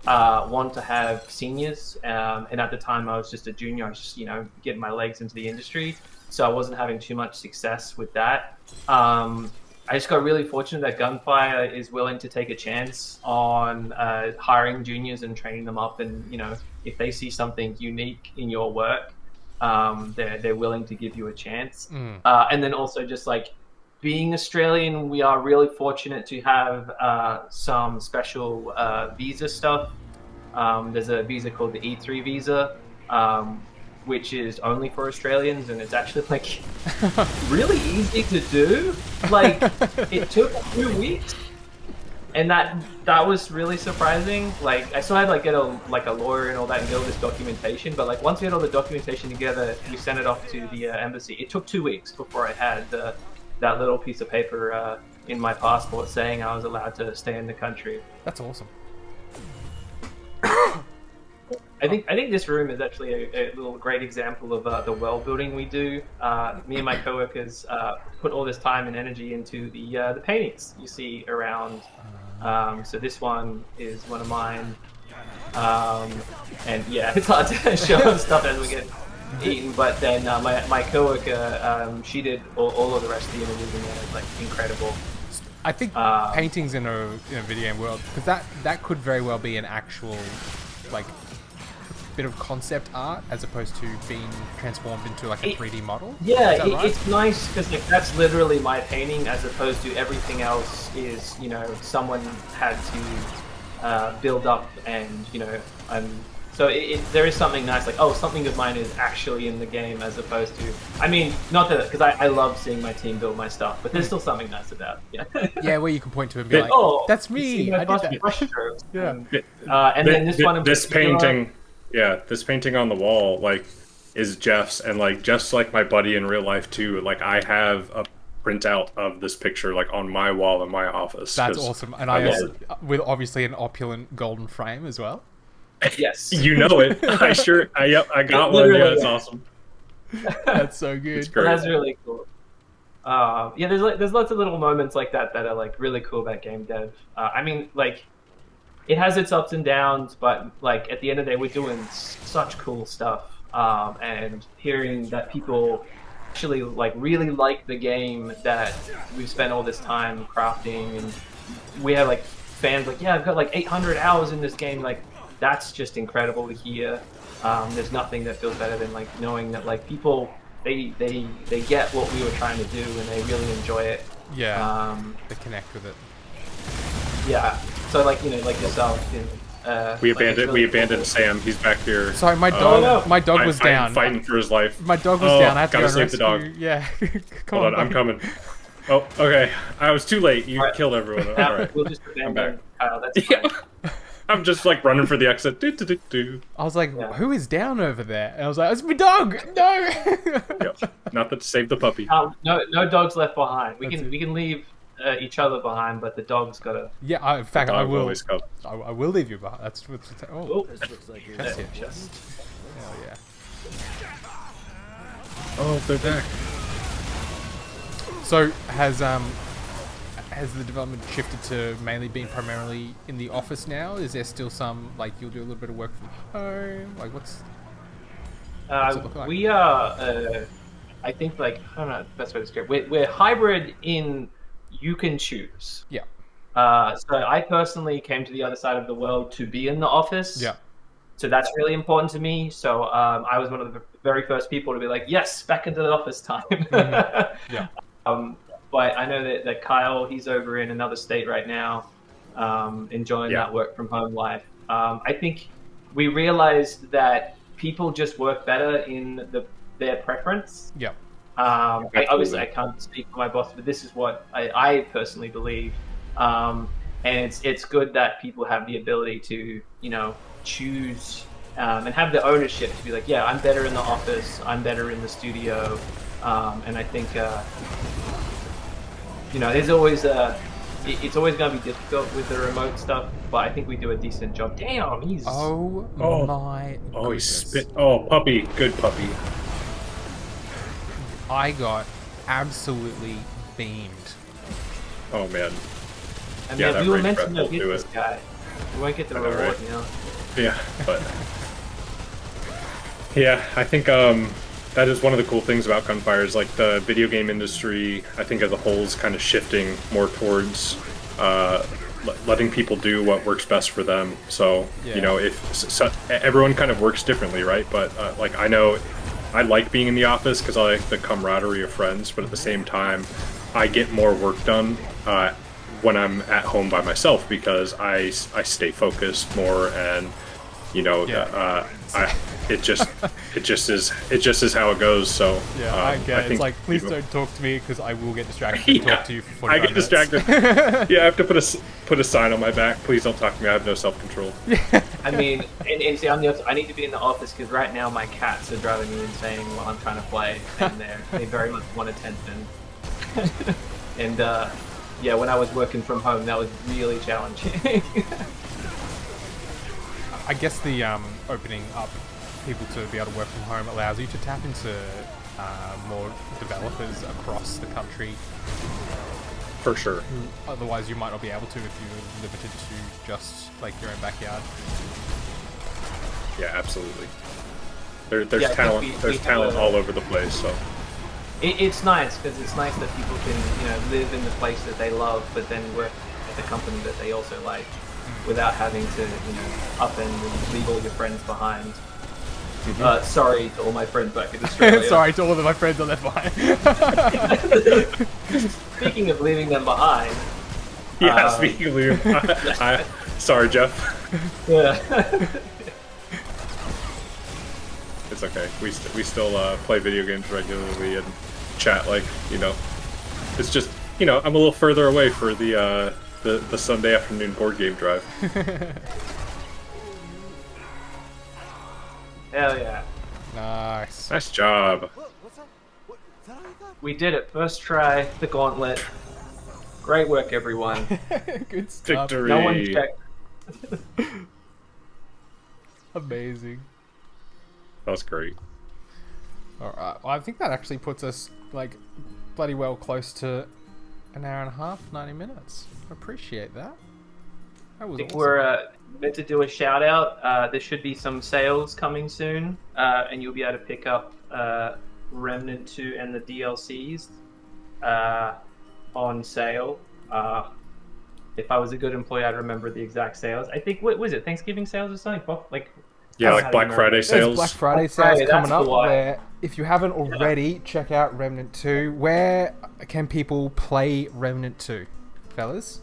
want to have seniors, and at the time I was just a junior. I was just, you know, getting my legs into the industry, so I wasn't having too much success with that. I just got really fortunate that Gunfire is willing to take a chance on hiring juniors and training them up, and, you know, if they see something unique in your work, they're willing to give you a chance. And then also, just like, being Australian, we are really fortunate to have some special visa stuff. There's a visa called the E3 visa, which is only for Australians, and it's actually like really easy to do. Like, it took 2 weeks, and that was really surprising. Like, I still had to like get a lawyer and all that and get all this documentation, but like once we had all the documentation together, we sent it off to the embassy. It took 2 weeks before I had that little piece of paper in my passport saying I was allowed to stay in the country. That's awesome. I think this room is actually a little great example of the world building we do. Me and my coworkers put all this time and energy into the paintings you see around. So this one is one of mine, and yeah, it's hard to show stuff as we get eaten. But then my coworker, she did all of the rest of the images, and it's like incredible. I think paintings in a video game world, because that could very well be an actual like bit of concept art as opposed to being transformed into like a 3D model. Yeah, right? It's nice because like, that's literally my painting, as opposed to everything else is, you know, someone had to build up, and, you know, so there is something nice, like, oh, something of mine is actually in the game, as opposed to, I mean, not that, because I love seeing my team build my stuff, but there's still something nice about it. Yeah. Yeah, where you can point to it and be like, oh, that's me, I did that. Brushstrokes. Yeah. And then this one in this particular, painting, yeah, this painting on the wall, like, is Jeff's, and like Jeff's like my buddy in real life too. Like, I have a printout of this picture like on my wall in my office. That's awesome, and with obviously an opulent golden frame as well. Yes. You know it. I got one. Yeah, it's awesome. That's so good. It's great. That's really cool. Yeah, there's lots of little moments like that are like really cool about game dev. I mean, like, it has its ups and downs, but like at the end of the day, we're doing such cool stuff. And hearing that people actually like really like the game that we've spent all this time crafting, and we have like fans like, yeah, I've got like 800 hours in this game, like, that's just incredible to hear. There's nothing that feels better than like knowing that like people they get what we were trying to do, and they really enjoy it. Yeah. They connect with it. Yeah. So like, you know, like yourself. We like, abandoned cool. Sam. He's back here. Sorry, my dog. My dog was down. Fighting for his life. My dog was down. I had to gotta go save the dog. Yeah. Hold on, I'm coming. Oh, okay. I was too late. You killed everyone. All right. We'll just I'm back. That's fine. I'm just like running for the exit. I was like, who is down over there? And I was like, it's my dog. No. Yep. Not that to save the puppy. No dogs left behind. We can leave each other behind, but the dog's gotta. Yeah, in fact, I will. Always come. I will leave you behind. That's what. Oh, This looks like you're that's it. just. Oh yeah. Oh, they're back. So has the development shifted to mainly being primarily in the office now? Is there still some, like, you'll do a little bit of work from home? Like, what's it look like? We are, I think, like, I don't know the best way to describe it. We're hybrid in you can choose. Yeah. So I personally came to the other side of the world to be in the office. Yeah. So that's really important to me. So I was one of the very first people to be like, yes, back into the office time. Mm-hmm. Yeah. but I know that Kyle, he's over in another state right now, enjoying that work from home life. I think we realized that people just work better in their preference. Yep. Obviously, I can't speak for my boss, but this is what I personally believe. And it's good that people have the ability to, choose and have the ownership to be like, yeah, I'm better in the office, I'm better in the studio. And I think, there's always it's always going to be difficult with the remote stuff, but I think we do a decent job. Damn, he's... Oh my Oh, he goodness. spit. Oh, puppy. Good puppy. I got absolutely beamed. Oh, man. I Yeah, mean, that we were rage meant to breath know will get do this it. guy. We won't get the I know, reward, right? Yeah, but... Yeah, I think that is one of the cool things about Gunfire is, like, the video game industry, I think as a whole, is kind of shifting more towards letting people do what works best for them. So, everyone kind of works differently, right? But, like, I know I like being in the office because I like the camaraderie of friends, but at the same time, I get more work done when I'm at home by myself because I stay focused more and, it just is how it goes. So yeah, I get it. It's like, please don't talk to me because I will get distracted and talk to you for 45 I get distracted. Yeah, I have to put a sign on my back. Please don't talk to me. I have no self-control. I mean, and see, I need to be in the office because right now my cats are driving me insane while I'm trying to play, and they very much want attention. And when I was working from home, that was really challenging. I guess the opening up people to be able to work from home allows you to tap into more developers across the country. For sure. Who otherwise you might not be able to if you're limited to just like your own backyard. Yeah, absolutely. There's talent. There's talent all over the place. So it's nice because it's nice that people can live in the place that they love, but then work at the company that they also like, without having to up and leave all your friends behind. Sorry to all my friends back in Australia. Sorry to all of my friends on that fire. Speaking of leaving them behind. Yeah, speaking of leaving, sorry, Jeff. Yeah. It's okay. We still play video games regularly and chat it's just I'm a little further away for the Sunday afternoon board game drive. Hell yeah. Nice job. We did it. First try, the gauntlet. Great work, everyone. Good stuff. Victory. No one checked. Amazing. That was great. Alright, well, I think that actually puts us like bloody well close to an hour and a half, 90 minutes. I appreciate that. That was awesome. We're meant to do a shout out. There should be some sales coming soon, and you'll be able to pick up Remnant 2 and the DLCs on sale. If I was a good employee, I'd remember the exact sales. I think, what was it, Thanksgiving sales or something? Like Black Friday sales. There's Black Friday sales coming up. the one. Where, if you haven't already, check out Remnant 2. Where can people play Remnant 2, fellas?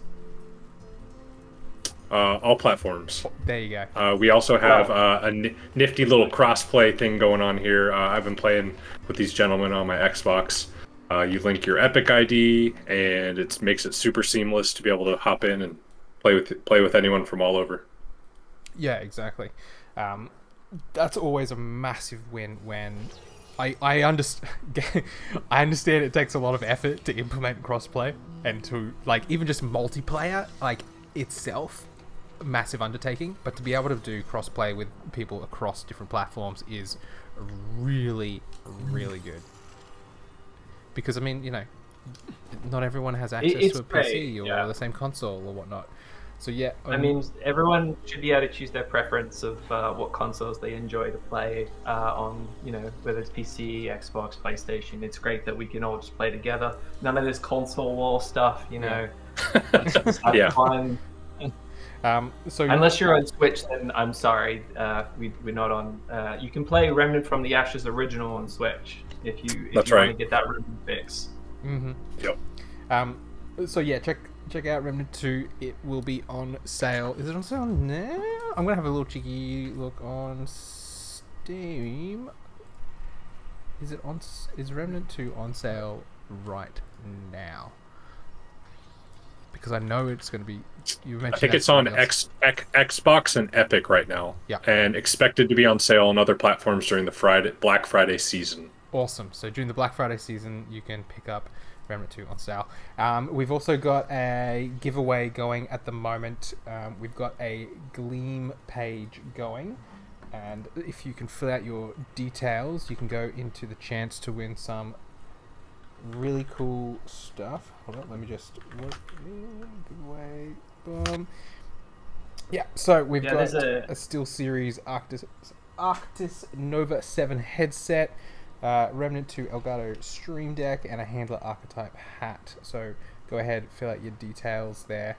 All platforms. There you go. We also have a nifty little cross-play thing going on here. I've been playing with these gentlemen on my Xbox. You link your Epic ID, and it makes it super seamless to be able to hop in and play with anyone from all over. Yeah, exactly. That's always a massive win when I understand. I understand it takes a lot of effort to implement crossplay and to even just multiplayer itself, massive undertaking. But to be able to do crossplay with people across different platforms is really, really good. Because not everyone has access to a PC or the same console or whatnot. So yeah, I mean, everyone should be able to choose their preference of what consoles they enjoy to play on, whether it's PC, Xbox, PlayStation. It's great that we can all just play together. None of this console war stuff, It's just have fun. So unless you're on Switch, then I'm sorry, we're not on. You can play Remnant from the Ashes original on Switch if you want to get that Remnant fix. Mm-hmm. Yep. So yeah, check out Remnant 2. It will be on sale. Is it on sale now? I'm gonna have a little cheeky look on Steam. Is Remnant 2 on sale right now? Because I know it's going to be. You mentioned. I think it's on Xbox and Epic right now. Yeah. And expected to be on sale on other platforms during the Black Friday season. Awesome. So during the Black Friday season, you can pick up Remnant 2 on sale. We've also got a giveaway going at the moment. We've got a Gleam page going. And if you can fill out your details, you can go into the chance to win some really cool stuff. Hold on, let me just giveaway. Boom. Yeah, so we've got a SteelSeries Arctis Nova 7 headset, Remnant 2 Elgato Stream Deck, and a Handler Archetype hat. So go ahead, fill out your details there.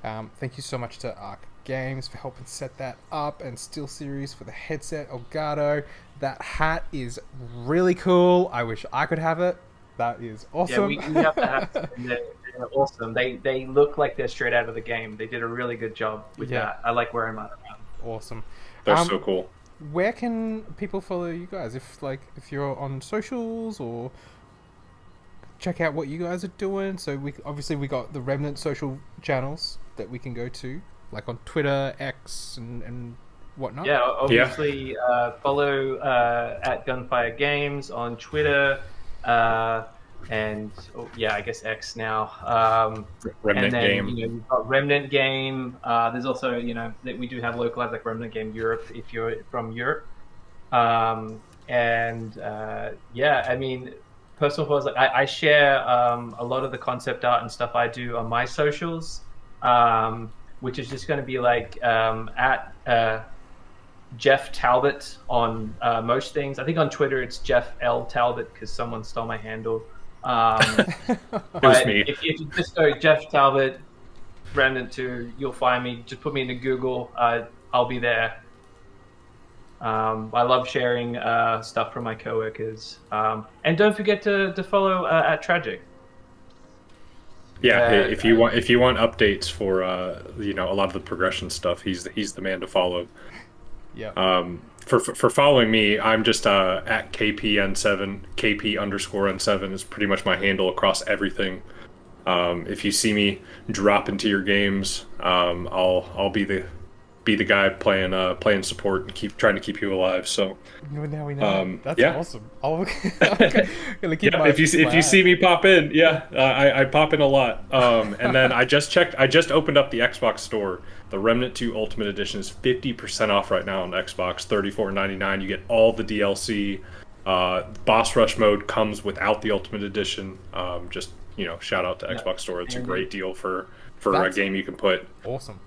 Thank you so much to Arc Games for helping set that up, and SteelSeries for the headset, Elgato. That hat is really cool. I wish I could have it. That is awesome. Yeah, we have to have them. They're awesome. They look like they're straight out of the game. They did a really good job with that. I like wearing mine around. Awesome. They're so cool. Where can people follow you guys? If you're on socials, or check out what you guys are doing. So we got the Remnant social channels that we can go to, like on Twitter, X, and whatnot. Yeah, obviously follow at Gunfire Games on Twitter, and I guess X now. Remnant and then, Game. We've got Remnant Game. There's also that we do have localized like Remnant Game Europe if you're from Europe. I mean, personal photos. Like I share a lot of the concept art and stuff I do on my socials. Which is just going to be like at Jeff Talbot on most things. I think on Twitter it's Jeff L Talbot because someone stole my handle. It was me. If you just go Jeff Talbot Remnant 2, you'll find me. Just put me into Google. I'll be there. I love sharing stuff from my coworkers. And don't forget to follow at Tragic. Yeah, if you want updates for a lot of the progression stuff, he's the man to follow. Yeah. For following me, I'm just at KPN7. KP_N7 is pretty much my handle across everything. If you see me drop into your games, I'll be the guy playing support and trying to keep you alive. So now we know. That's awesome. Gonna keep if you see me pop in, I pop in a lot. And then I just opened up the Xbox store. The Remnant 2 Ultimate Edition is 50% off right now on Xbox, $34.99. You get all the DLC. Boss Rush mode comes without the Ultimate Edition. Just shout out to Xbox Store. It's a great deal for a game you can put awesome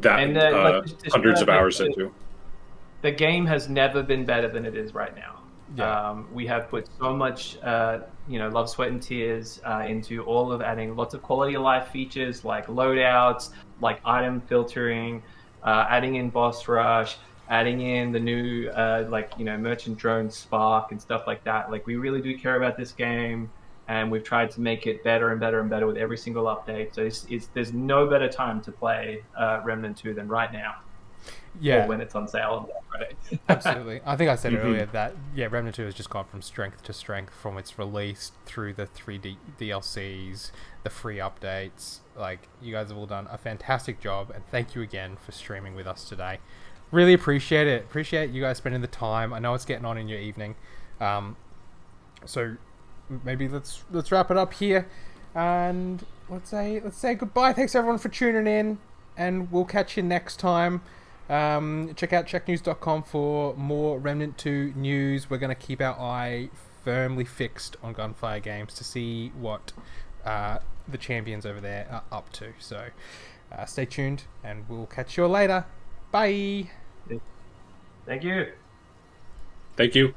hundreds of hours into. The game has never been better than it is right now. Yeah. We have put so much, love, sweat, and tears into all of adding lots of quality of life features like loadouts, like item filtering, adding in boss rush, adding in the new merchant drone Spark and stuff like that. Like, we really do care about this game, and we've tried to make it better and better and better with every single update. So there's no better time to play Remnant 2 than right now. Yeah, or when it's on sale on Black Friday. Absolutely. I think I said earlier that Remnant 2 has just gone from strength to strength from its release through the 3D DLCs, the free updates. Like, you guys have all done a fantastic job, and thank you again for streaming with us today. Really appreciate it. Appreciate you guys spending the time. I know it's getting on in your evening, so maybe let's wrap it up here, and let's say goodbye. Thanks everyone for tuning in, and we'll catch you next time. Check out Shacknews.com for more Remnant 2 news. We're going to keep our eye firmly fixed on Gunfire Games to see what the champions over there are up to. So stay tuned, and we'll catch you all later. Bye. Thank you. Thank you.